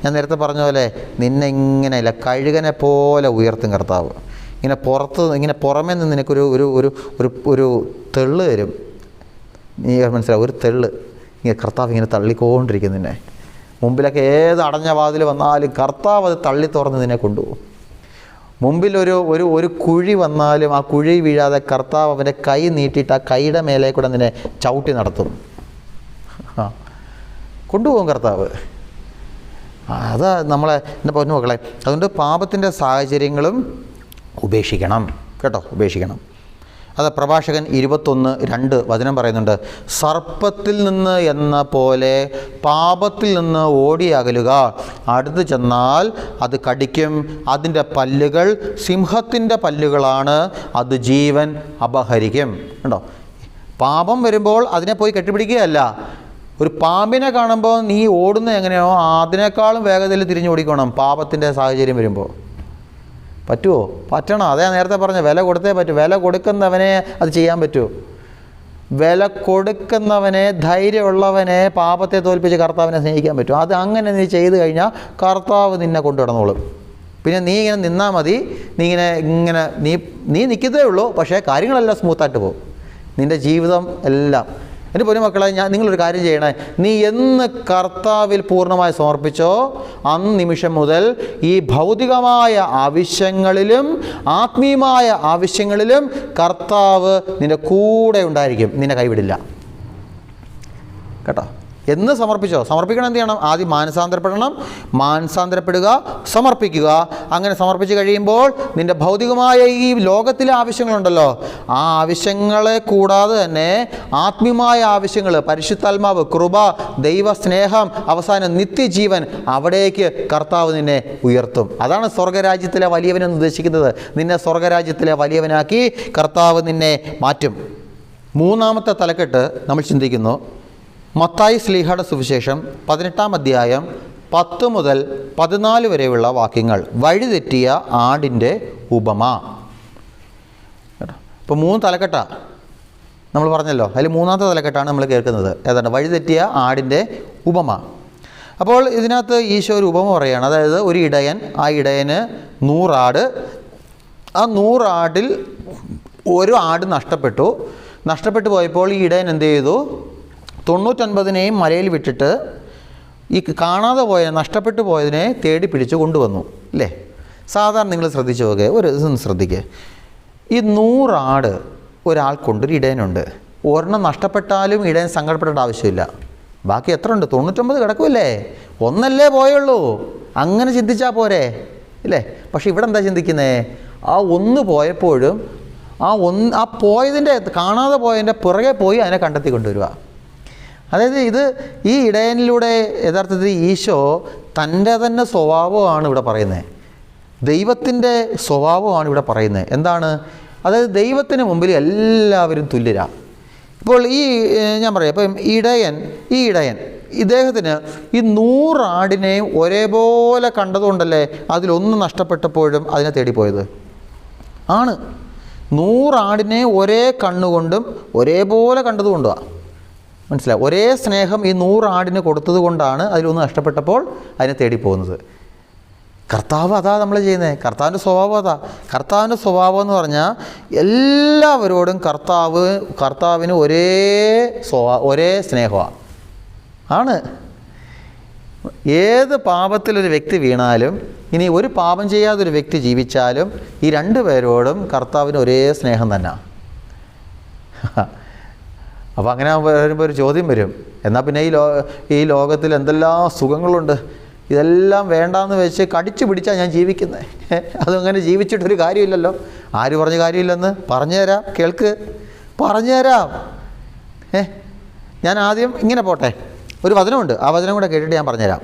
ഞാൻ നേരത്തെ പറഞ്ഞ പോലെ, നിന്നെ ഇങ്ങനെയല്ല, കഴുകനെ പോലെ ഉയർത്തും കർത്താവ്. ഇങ്ങനെ പുറമേ നിന്ന് നിനക്കൊരു ഒരു ഒരു ഒരു ഒരു തെള്ള് തരും. നീ മനസ്സിലാവും, ഒരു തെള്ള്. ഇങ്ങനെ കർത്താവ് ഇങ്ങനെ തള്ളിക്കൊണ്ടിരിക്കും നിന്നെ. മുമ്പിലൊക്കെ ഏത് അടഞ്ഞ വാതിൽ വന്നാലും കർത്താവ് അത് തള്ളി തുറന്ന് നിന്നെ കൊണ്ടുപോകും. മുമ്പിൽ ഒരു കുഴി വന്നാലും ആ കുഴി വീഴാതെ കർത്താവ് അവൻ്റെ കൈ നീട്ടിയിട്ട് ആ കൈയുടെ മേലെ കൂടെ നിന്നെ ചവിട്ടി നടത്തും. കൊണ്ടുപോകും കർത്താവ്. അതാ നമ്മളെ എൻ്റെ പൊന്നു മക്കളെ. അതുകൊണ്ട് പാപത്തിൻ്റെ സാഹചര്യങ്ങളും ഉപേക്ഷിക്കണം കേട്ടോ, ഉപേക്ഷിക്കണം. അത് പ്രഭാഷകൻ 21:2 വചനം പറയുന്നുണ്ട്. സർപ്പത്തിൽ നിന്ന് എന്ന പോലെ പാപത്തിൽ നിന്ന് ഓടിയകലുക, അടുത്ത് ചെന്നാൽ അത് കടിക്കും, അതിൻ്റെ പല്ലുകൾ സിംഹത്തിൻ്റെ പല്ലുകളാണ്, അത് ജീവൻ അപഹരിക്കും. കണ്ടോ, പാപം വരുമ്പോൾ അതിനെ പോയി കെട്ടിപ്പിടിക്കുകയല്ല. ഒരു പാമ്പിനെ കാണുമ്പോൾ നീ ഓടുന്നത് എങ്ങനെയോ അതിനേക്കാളും വേഗതയിൽ തിരിഞ്ഞോടിക്കണം. പാപത്തിൻ്റെ സാഹചര്യം വരുമ്പോൾ പറ്റുമോ? പറ്റണം. അതേ നേരത്തെ പറഞ്ഞ, വില കൊടുത്തേ പറ്റൂ. വില കൊടുക്കുന്നവനെ അത് ചെയ്യാൻ പറ്റൂ. വില കൊടുക്കുന്നവനെ, ധൈര്യമുള്ളവനെ പാപത്തെ തോൽപ്പിച്ച് കർത്താവിനെ സ്നേഹിക്കാൻ പറ്റും. അത് അങ്ങനെ നീ ചെയ്ത് കഴിഞ്ഞാൽ കർത്താവ് നിന്നെ കൊണ്ടുവന്നോളും. പിന്നെ നീ ഇങ്ങനെ നിന്നാൽ മതി. നീ നിൽക്കത്തേ ഉള്ളൂ, പക്ഷേ കാര്യങ്ങളെല്ലാം സ്മൂത്തായിട്ട് പോകും. നിൻ്റെ ജീവിതം എല്ലാം എൻ്റെ പൊന്നു മക്കളെ, നിങ്ങളൊരു കാര്യം ചെയ്യണേ. നീ എന്ന് കർത്താവിൽ പൂർണ്ണമായി സമർപ്പിച്ചോ അന്ന് നിമിഷം മുതൽ ഈ ഭൗതികമായ ആവശ്യങ്ങളിലും ആത്മീയമായ ആവശ്യങ്ങളിലും കർത്താവ് നിൻ്റെ കൂടെ ഉണ്ടായിരിക്കും, നിന്നെ കൈവിടില്ല കേട്ടോ. എന്ന് സമർപ്പിച്ചോ, സമർപ്പിക്കണം. എന്ത് ചെയ്യണം? ആദ്യം മാനസാന്തരപ്പെടുക, സമർപ്പിക്കുക. അങ്ങനെ സമർപ്പിച്ച് കഴിയുമ്പോൾ നിൻ്റെ ഭൗതികമായ ഈ ലോകത്തിലെ ആവശ്യങ്ങളുണ്ടല്ലോ, ആ ആവശ്യങ്ങളെ കൂടാതെ തന്നെ ആത്മീയമായ ആവശ്യങ്ങൾ, പരിശുദ്ധാത്മാവ്, കൃപ, ദൈവസ്നേഹം, അവസാനം നിത്യജീവൻ, അവിടേക്ക് കർത്താവ് നിന്നെ ഉയർത്തും. അതാണ് സ്വർഗരാജ്യത്തിലെ വലിയവനെന്ന് ഉദ്ദേശിക്കുന്നത്. നിന്നെ സ്വർഗരാജ്യത്തിലെ വലിയവനാക്കി കർത്താവ് നിന്നെ മാറ്റും. മൂന്നാമത്തെ തലക്കെട്ട് നമ്മൾ ചിന്തിക്കുന്നു. മത്തായി ശ്ലീഹയുടെ സുവിശേഷം 18-ാം അധ്യായം 10 മുതൽ 14 വരെയുള്ള വാക്യങ്ങൾ. വഴിതെറ്റിയ ആടിൻ്റെ ഉപമ. ഇപ്പോൾ 3 തലക്കെട്ടാണ് നമ്മൾ പറഞ്ഞല്ലോ. അതിൽ 3-ാമത്തെ തലക്കെട്ടാണ് നമ്മൾ കേൾക്കുന്നത്. ഏതാണ്? വഴിതെറ്റിയ ആടിൻ്റെ ഉപമ. അപ്പോൾ ഇതിനകത്ത് ഈശോ ഒരു ഉപമ പറയുകയാണ്. അതായത് ഒരു ഇടയൻ, ആ ഇടയന് 100 ആട്. ആ 100 ആടിൽ ഒരു ആട് നഷ്ടപ്പെട്ടു പോയപ്പോൾ ഈ ഇടയൻ എന്ത് ചെയ്തു? 99 മലയിൽ വിട്ടിട്ട് ഈ കാണാതെ നഷ്ടപ്പെട്ടു പോയതിനെ തേടി പിടിച്ച് കൊണ്ടുവന്നു അല്ലേ? സാധാരണ നിങ്ങൾ ശ്രദ്ധിച്ചു നോക്കുക, ഇതൊന്ന് ശ്രദ്ധിക്കുക. ഈ 100 ആട് ഒരാൾക്കൊണ്ടൊരു ഇടയനുണ്ട്. ഒരെണ്ണം നഷ്ടപ്പെട്ടാലും ഇടയൻ സങ്കടപ്പെടേണ്ട ആവശ്യമില്ല. ബാക്കി എത്ര ഉണ്ട്? 99 കിടക്കുമല്ലേ, ഒന്നല്ലേ പോയുള്ളൂ. അങ്ങനെ ചിന്തിച്ചാൽ പോരെ ഇല്ലേ? പക്ഷെ ഇവിടെ എന്താ ചിന്തിക്കുന്നത്? ആ ഒന്ന് പോയപ്പോഴും ആ പോയതിൻ്റെ, കാണാതെ പോയതിൻ്റെ പുറകെ പോയി അതിനെ കണ്ടെത്തി കൊണ്ടുവരിക. അതായത് ഈ ഇടയനിലൂടെ യഥാർത്ഥത്തിൽ ഈശോ തൻ്റെ തന്നെ സ്വഭാവമാണ് ഇവിടെ പറയുന്നത്. ദൈവത്തിൻ്റെ സ്വഭാവമാണ് ഇവിടെ പറയുന്നത്. എന്താണ്? അതായത് ദൈവത്തിന് മുമ്പിൽ എല്ലാവരും തുല്യരാണ്. ഇപ്പോൾ ഞാൻ പറയാം, ഇപ്പം ഈ ഇടയൻ ഇദ്ദേഹത്തിന് ഈ 100 ആടിനെ ഒരേപോലെ കണ്ടതുകൊണ്ടല്ലേ അതിലൊന്ന് നഷ്ടപ്പെട്ടപ്പോഴും അതിനെ തേടിപ്പോയത്. 100 ആടിനെ ഒരേ കണ്ണുകൊണ്ടും ഒരേപോലെ കണ്ടതുകൊണ്ടാണ്. മനസ്സിലായി? ഒരേ സ്നേഹം ഈ 100 ആടിന് കൊടുത്തത് കൊണ്ടാണ് അതിലൊന്ന് നഷ്ടപ്പെട്ടപ്പോൾ അതിനെ തേടിപ്പോകുന്നത്. കർത്താവ് അതാ നമ്മൾ ചെയ്യുന്നത്. കർത്താവിൻ്റെ സ്വഭാവം അതാ. കർത്താവിൻ്റെ സ്വഭാവം എന്ന് പറഞ്ഞാൽ എല്ലാവരോടും കർത്താവിന് ഒരേ സ്നേഹമാണ്. ഏത് പാപത്തിലൊരു വ്യക്തി വീണാലും, ഇനി ഒരു പാപം ചെയ്യാതൊരു വ്യക്തി ജീവിച്ചാലും, ഈ 2 പേരോടും കർത്താവിന് ഒരേ സ്നേഹം തന്നെ. അപ്പോൾ അങ്ങനെ വരുമ്പോൾ ഒരു ചോദ്യം വരും, എന്നാൽ പിന്നെ ഈ ലോകത്തിൽ എന്തെല്ലാം സുഖങ്ങളുണ്ട്, ഇതെല്ലാം വേണ്ടാന്ന് വെച്ച് കടിച്ചു പിടിച്ചാൽ ഞാൻ ജീവിക്കുന്നത്. അതങ്ങനെ ജീവിച്ചിട്ടൊരു കാര്യമില്ലല്ലോ. ആര് പറഞ്ഞ കാര്യമില്ലെന്ന് പറഞ്ഞുതരാം, കേൾക്ക്, പറഞ്ഞുതരാം. ഞാൻ ആദ്യം ഇങ്ങനെ പോട്ടെ, ഒരു വചനമുണ്ട്, ആ വചനം കൂടെ കേട്ടിട്ട് ഞാൻ പറഞ്ഞുതരാം.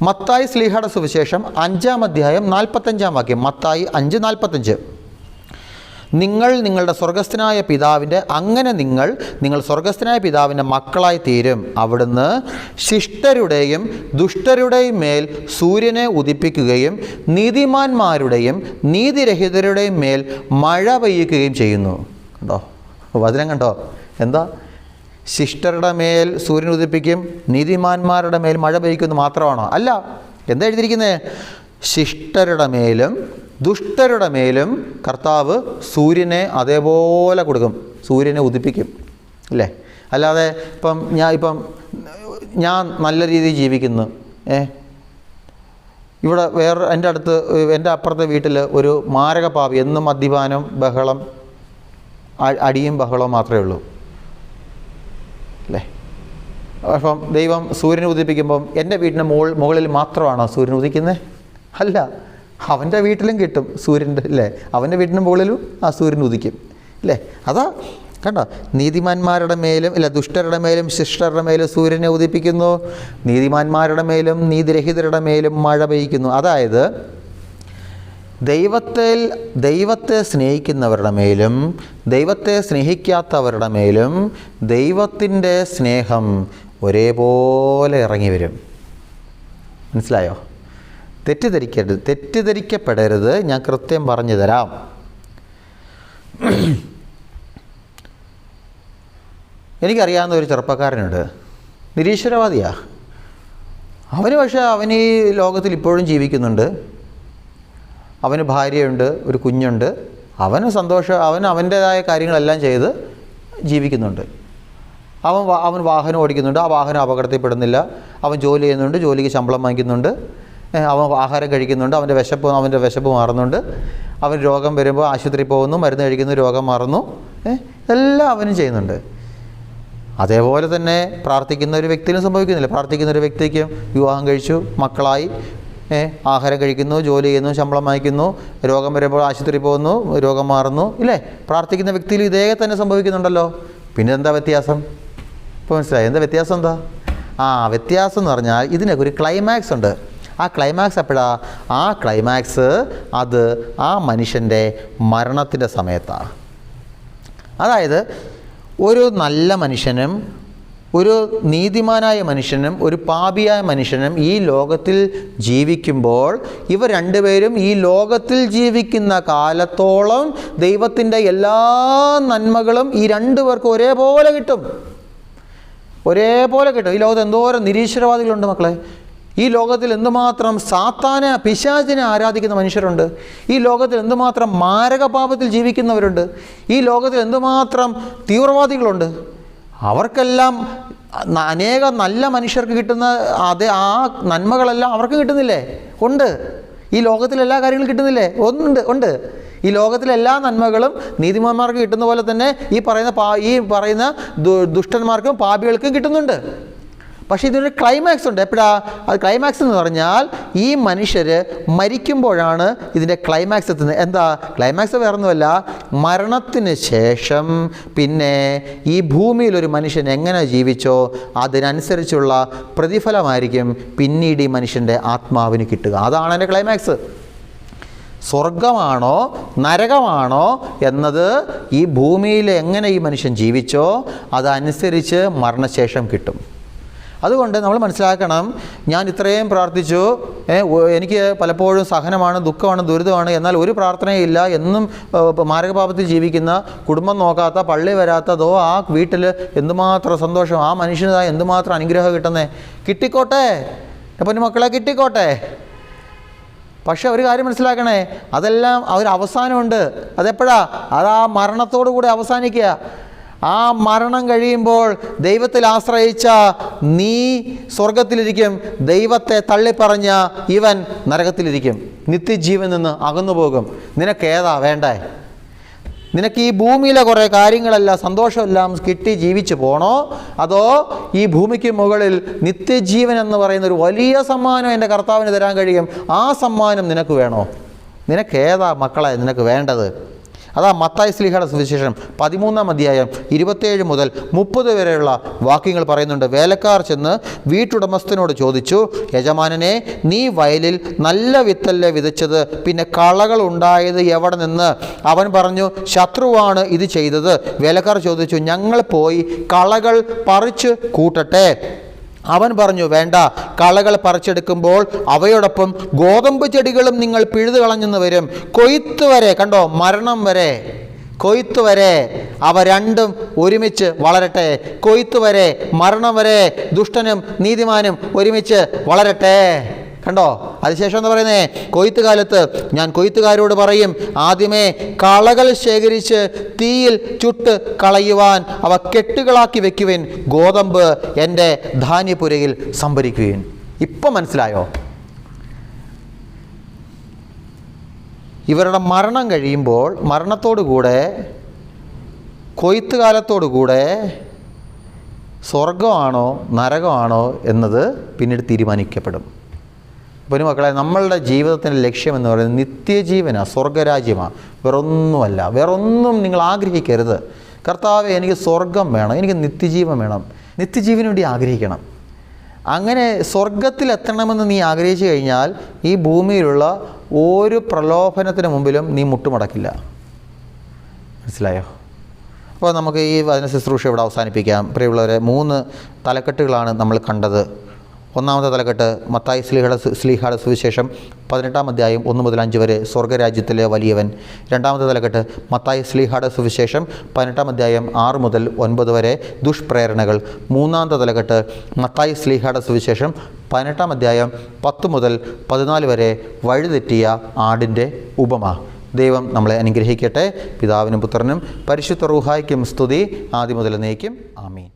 മത്തായി ശ്ലീഹയുടെ സുവിശേഷം 5-ാം അധ്യായം 45-ാം വാക്യം. മത്തായി 5:45. നിങ്ങളുടെ സ്വർഗസ്ഥനായ പിതാവിൻ്റെ നിങ്ങൾ സ്വർഗസ്ഥനായ പിതാവിൻ്റെ മക്കളായി തീരും. അവിടുന്ന് ശിഷ്ടരുടെയും ദുഷ്ടരുടെയും മേൽ സൂര്യനെ ഉദിപ്പിക്കുകയും നീതിമാന്മാരുടെയും നീതിരഹിതരുടെയും മേൽ മഴ പെയ്യിക്കുകയും ചെയ്യുന്നു. കണ്ടോ വചനം? കണ്ടോ? എന്താ? ശിഷ്ടരുടെ മേൽ സൂര്യൻ ഉദിപ്പിക്കും, നീതിമാന്മാരുടെ മേൽ മഴ പെയ്യിക്കുന്നു മാത്രമാണോ? അല്ല. എന്താ എഴുതിയിരിക്കുന്നത്? ശിഷ്ടരുടെ മേലും ദുഷ്ടരുടെ മേലും കർത്താവ് സൂര്യനെ അതേപോലെ കൊടുക്കും, സൂര്യനെ ഉദിപ്പിക്കും അല്ലേ? അല്ലാതെ ഞാൻ നല്ല രീതിയിൽ ജീവിക്കുന്നു, ഇവിടെ എൻ്റെ അപ്പുറത്തെ വീട്ടിൽ ഒരു മാരക പാപി, എന്നും മദ്യപാനം, ബഹളം, അടിയും ബഹളവും മാത്രമേ ഉള്ളൂ അല്ലേ? അപ്പം ദൈവം സൂര്യനെ ഉദിപ്പിക്കുമ്പം എൻ്റെ വീടിൻ്റെ മുകളിൽ മാത്രമാണോ സൂര്യൻ ഉദിക്കുന്നത്? അല്ല, അവൻ്റെ വീട്ടിലും കിട്ടും സൂര്യൻ്റെ അല്ലേ? അവൻ്റെ വീടിൻ്റെ മുകളിലും ആ സൂര്യൻ ഉദിക്കും അല്ലേ? അതാ കണ്ടോ? നീതിമാന്മാരുടെ മേലും ദുഷ്ടരുടെ മേലും ശിഷ്ടരുടെ മേലും സൂര്യനെ ഉദിപ്പിക്കുന്നു, നീതിമാന്മാരുടെ മേലും നീതിരഹിതരുടെ മേലും മഴ പെയ്യിക്കുന്നു. അതായത് ദൈവത്തെ സ്നേഹിക്കുന്നവരുടെ മേലും ദൈവത്തെ സ്നേഹിക്കാത്തവരുടെ മേലും ദൈവത്തിൻ്റെ സ്നേഹം ഒരേപോലെ ഇറങ്ങി വരും. മനസ്സിലായോ? തെറ്റിദ്ധരിക്കപ്പെടരുത്, ഞാൻ കൃത്യം പറഞ്ഞു തരാം. എനിക്കറിയാവുന്ന ഒരു ചെറുപ്പക്കാരനുണ്ട്, നിരീശ്വരവാദിയാണ്. അവൻ ഈ ലോകത്തിൽ ഇപ്പോഴും ജീവിക്കുന്നുണ്ട്. അവന് ഭാര്യയുണ്ട്, ഒരു കുഞ്ഞുണ്ട്. അവൻ അവൻ്റേതായ കാര്യങ്ങളെല്ലാം ചെയ്ത് ജീവിക്കുന്നുണ്ട്. അവൻ വാഹനം ഓടിക്കുന്നുണ്ട്, ആ വാഹനം അപകടത്തിൽപ്പെടുന്നില്ല. അവൻ ജോലി ചെയ്യുന്നുണ്ട്, ജോലിക്ക് ശമ്പളം വാങ്ങിക്കുന്നുണ്ട്. അവൻ ആഹാരം കഴിക്കുന്നുണ്ട്, അവൻ്റെ വിശപ്പ് മാറുന്നുണ്ട്. അവൻ രോഗം വരുമ്പോൾ ആശുപത്രിയിൽ പോകുന്നു, മരുന്ന് കഴിക്കുന്നു, രോഗം മാറുന്നു. എല്ലാം അവനും ചെയ്യുന്നുണ്ട്. അതേപോലെ തന്നെ പ്രാർത്ഥിക്കുന്ന ഒരു വ്യക്തിയിലും സംഭവിക്കുന്നില്ല. പ്രാർത്ഥിക്കുന്ന ഒരു വ്യക്തിക്കും വിവാഹം കഴിച്ചു, മക്കളായി, ആഹാരം കഴിക്കുന്നു, ജോലി ചെയ്യുന്നു, ശമ്പളം വാങ്ങിക്കുന്നു, രോഗം വരുമ്പോൾ ആശുപത്രിയിൽ പോകുന്നു, രോഗം മാറുന്നു. ഇല്ലേ? പ്രാർത്ഥിക്കുന്ന വ്യക്തിയിൽ ഇതേ തന്നെ സംഭവിക്കുന്നുണ്ടല്ലോ. പിന്നെ എന്താ വ്യത്യാസം? ഇപ്പോൾ മനസ്സിലായി എന്താ വ്യത്യാസം? എന്താ വ്യത്യാസം എന്ന് പറഞ്ഞാൽ ഇതിനൊക്കെ ഒരു ക്ലൈമാക്സ് ഉണ്ട്. ആ ക്ലൈമാക്സ് എപ്പോഴാണ്? ആ ക്ലൈമാക്സ് അത് ആ മനുഷ്യൻ്റെ മരണത്തിൻ്റെ സമയത്താണ്. അതായത് ഒരു നല്ല മനുഷ്യനും ഒരു നീതിമാനായ മനുഷ്യനും ഒരു പാപിയായ മനുഷ്യനും ഈ ലോകത്തിൽ ജീവിക്കുമ്പോൾ ഇവർ രണ്ടുപേരും ഈ ലോകത്തിൽ ജീവിക്കുന്ന കാലത്തോളം ദൈവത്തിൻ്റെ എല്ലാ നന്മകളും ഈ രണ്ടുപേർക്കും ഒരേപോലെ കിട്ടും. ഈ ലോകത്ത് എന്തോരം നിരീശ്വരവാദികളുണ്ട് മക്കളെ. ഈ ലോകത്തിൽ എന്തുമാത്രം പിശാചിനെ ആരാധിക്കുന്ന മനുഷ്യരുണ്ട്. ഈ ലോകത്തിൽ എന്തുമാത്രം മാരകപാപത്തിൽ ജീവിക്കുന്നവരുണ്ട്. ഈ ലോകത്തിൽ എന്തുമാത്രം തീവ്രവാദികളുണ്ട്. അവർക്കെല്ലാം അനേക നല്ല മനുഷ്യർക്ക് കിട്ടുന്ന ആ നന്മകളെല്ലാം അവർക്ക് കിട്ടുന്നില്ലേ? ഉണ്ട്. ഈ ലോകത്തിലെല്ലാ കാര്യങ്ങളും കിട്ടുന്നില്ലേ? ഉണ്ട്. ഈ ലോകത്തിലെ എല്ലാ നന്മകളും നീതിമാന്മാർക്ക് കിട്ടുന്ന പോലെ തന്നെ ഈ പറയുന്ന ദുഷ്ടന്മാർക്കും പാപികൾക്കും കിട്ടുന്നുണ്ട്. പക്ഷേ ഇതിനൊരു ക്ലൈമാക്സ് ഉണ്ട്. അത് ക്ലൈമാക്സ് എന്ന് പറഞ്ഞാൽ ഈ മനുഷ്യർ മരിക്കുമ്പോഴാണ് ഇതിൻ്റെ ക്ലൈമാക്സ് എത്തുന്നത്. എന്താ ക്ലൈമാക്സ്? വേറൊന്നുമല്ല, മരണത്തിന് ശേഷം പിന്നെ ഈ ഭൂമിയിൽ ഒരു മനുഷ്യൻ എങ്ങനെ ജീവിച്ചോ അതിനനുസരിച്ചുള്ള പ്രതിഫലമായിരിക്കും പിന്നീട് ഈ മനുഷ്യൻ്റെ ആത്മാവിന് കിട്ടുക. അതാണ് അതിൻ്റെ ക്ലൈമാക്സ്. സ്വർഗമാണോ നരകമാണോ എന്നത് ഈ ഭൂമിയിൽ എങ്ങനെ ഈ മനുഷ്യൻ ജീവിച്ചോ അതനുസരിച്ച് മരണശേഷം കിട്ടും. അതുകൊണ്ട് നമ്മൾ മനസ്സിലാക്കണം, ഞാൻ ഇത്രയും പ്രാർത്ഥിച്ചു, എനിക്ക് പലപ്പോഴും സഹനമാണ്, ദുഃഖമാണ്, ദുരിതമാണ്, എന്നാൽ ഒരു പ്രാർത്ഥനയില്ല, എന്നും മാരകപാപത്തിൽ ജീവിക്കുന്ന, കുടുംബം നോക്കാത്ത, പള്ളി വരാത്തതോ ആ വീട്ടിൽ എന്തുമാത്രം സന്തോഷം, ആ മനുഷ്യനായി എന്തുമാത്രം അനുഗ്രഹം കിട്ടിക്കോട്ടെ, അപ്പം മക്കളെ കിട്ടിക്കോട്ടെ. പക്ഷെ ഒരു കാര്യം മനസ്സിലാക്കണേ, അതെല്ലാം അവസാനമുണ്ട്. അതെപ്പോഴാ? ആ മരണത്തോടു കൂടി അവസാനിക്കുക. ആ മരണം കഴിയുമ്പോൾ ദൈവത്തിൽ ആശ്രയിച്ച നീ സ്വർഗത്തിലിരിക്കും, ദൈവത്തെ തള്ളിപ്പറഞ്ഞ ഇവൻ നരകത്തിലിരിക്കും, നിത്യജീവൻ നിന്ന് അകന്നു പോകും. നിനക്കേതാ വേണ്ടേ? നിനക്ക് ഈ ഭൂമിയിലെ കുറേ കാര്യങ്ങളെല്ലാം സന്തോഷമെല്ലാം കിട്ടി ജീവിച്ചു പോകണോ, അതോ ഈ ഭൂമിക്ക് മുകളിൽ നിത്യജീവൻ എന്ന് പറയുന്ന ഒരു വലിയ സമ്മാനം എൻ്റെ കർത്താവിന് തരാൻ കഴിയും, ആ സമ്മാനം നിനക്ക് വേണോ? നിനക്കേതാ മക്കളെ നിനക്ക് വേണ്ടത്? അതാ മത്തായി ശ്ലീഹയുടെ സുവിശേഷം 13-ാം അധ്യായം 27 മുതൽ 30 വരെയുള്ള വാക്യങ്ങൾ പറയുന്നുണ്ട്. വേലക്കാർ ചെന്ന് വീട്ടുടമസ്ഥനോട് ചോദിച്ചു, യജമാനനെ, നീ വയലിൽ നല്ല വിത്തല്ലേ വിതച്ചത്, പിന്നെ കളകൾ ഉണ്ടായത് എവിടെ നിന്ന്? അവൻ പറഞ്ഞു, ശത്രുവാണ് ഇത് ചെയ്തത്. വേലക്കാർ ചോദിച്ചു, ഞങ്ങൾ പോയി കളകൾ പറിച്ചു കൂട്ടട്ടെ? അവൻ പറഞ്ഞു, വേണ്ട, കളകൾ പറിച്ചെടുക്കുമ്പോൾ അവയോടൊപ്പം ഗോതമ്പ് ചെടികളും നിങ്ങൾ പിഴുതു കളഞ്ഞെന്ന് വരും. കൊയ്ത്ത് വരെ, കണ്ടോ, മരണം വരെ, കൊയ്ത്ത് വരെ അവ രണ്ടും ഒരുമിച്ച് വളരട്ടെ. കൊയ്ത്ത് വരെ, മരണം വരെ ദുഷ്ടനും നീതിമാനും ഒരുമിച്ച് വളരട്ടെ. കണ്ടോ? അതിനുശേഷം എന്താ പറയുന്നത്? കൊയ്ത്ത് കാലത്ത് ഞാൻ കൊയ്ത്തുകാരോട് പറയും, ആദ്യമേ കളകൾ ശേഖരിച്ച് തീയിൽ ചുട്ട് കളയുവാൻ അവ കെട്ടുകളാക്കി വെക്കുവിൻ, ഗോതമ്പ് എൻ്റെ ധാന്യപുരയിൽ സംഭരിക്കുവിൻ. ഇപ്പം മനസ്സിലായോ? ഇവരുടെ മരണം കഴിയുമ്പോൾ, മരണത്തോടുകൂടെ, കൊയ്ത്തുകാലത്തോടുകൂടെ സ്വർഗമാണോ നരകമാണോ എന്നത് പിന്നീട് തീരുമാനിക്കപ്പെടും. അപ്പോൾ മക്കളെ, നമ്മളുടെ ജീവിതത്തിൻ്റെ ലക്ഷ്യമെന്ന് പറയുന്നത് നിത്യജീവനാണ്, സ്വർഗരാജ്യമാണ്, വേറൊന്നുമല്ല. വേറൊന്നും നിങ്ങൾ ആഗ്രഹിക്കരുത്. കർത്താവേ, എനിക്ക് സ്വർഗം വേണം, എനിക്ക് നിത്യജീവൻ വേണം. നിത്യജീവന് വേണ്ടി ആഗ്രഹിക്കണം. അങ്ങനെ സ്വർഗത്തിലെത്തണമെന്ന് നീ ആഗ്രഹിച്ചു കഴിഞ്ഞാൽ ഈ ഭൂമിയിലുള്ള ഒരു പ്രലോഭനത്തിന് മുമ്പിലും നീ മുട്ടുമടക്കില്ല. മനസ്സിലായോ? അപ്പോൾ നമുക്ക് ഈ വചന ശുശ്രൂഷ ഇവിടെ അവസാനിപ്പിക്കാം. പ്രിയമുള്ളവരെ, 3 തലക്കെട്ടുകളാണ് നമ്മൾ കണ്ടത്. ഒന്നാമത്തെ തലക്കെട്ട് മത്തായി ശ്ലീഹയുടെ സുവിശേഷം 18-ാം അധ്യായം 1 മുതൽ 5 വരെ, സ്വർഗരാജ്യത്തിലെ വലിയവൻ. രണ്ടാമത്തെ തലക്കെട്ട് മത്തായി ശ്ലീഹയുടെ സുവിശേഷം 18-ാം അധ്യായം 6 മുതൽ 9 വരെ, ദുഷ്പ്രേരണകൾ. മൂന്നാമത്തെ തലക്കെട്ട് മത്തായി ശ്ലീഹയുടെ സുവിശേഷം 18-ാം അധ്യായം 10 മുതൽ 14 വരെ, വഴിതെറ്റിയ ആടിൻ്റെ ഉപമ. ദൈവം നമ്മളെ അനുഗ്രഹിക്കട്ടെ. പിതാവിനും പുത്രനും പരിശുദ്ധ റൂഹായ്ക്കും സ്തുതി, ആദ്യം മുതൽ എന്നേക്കും. ആമീൻ.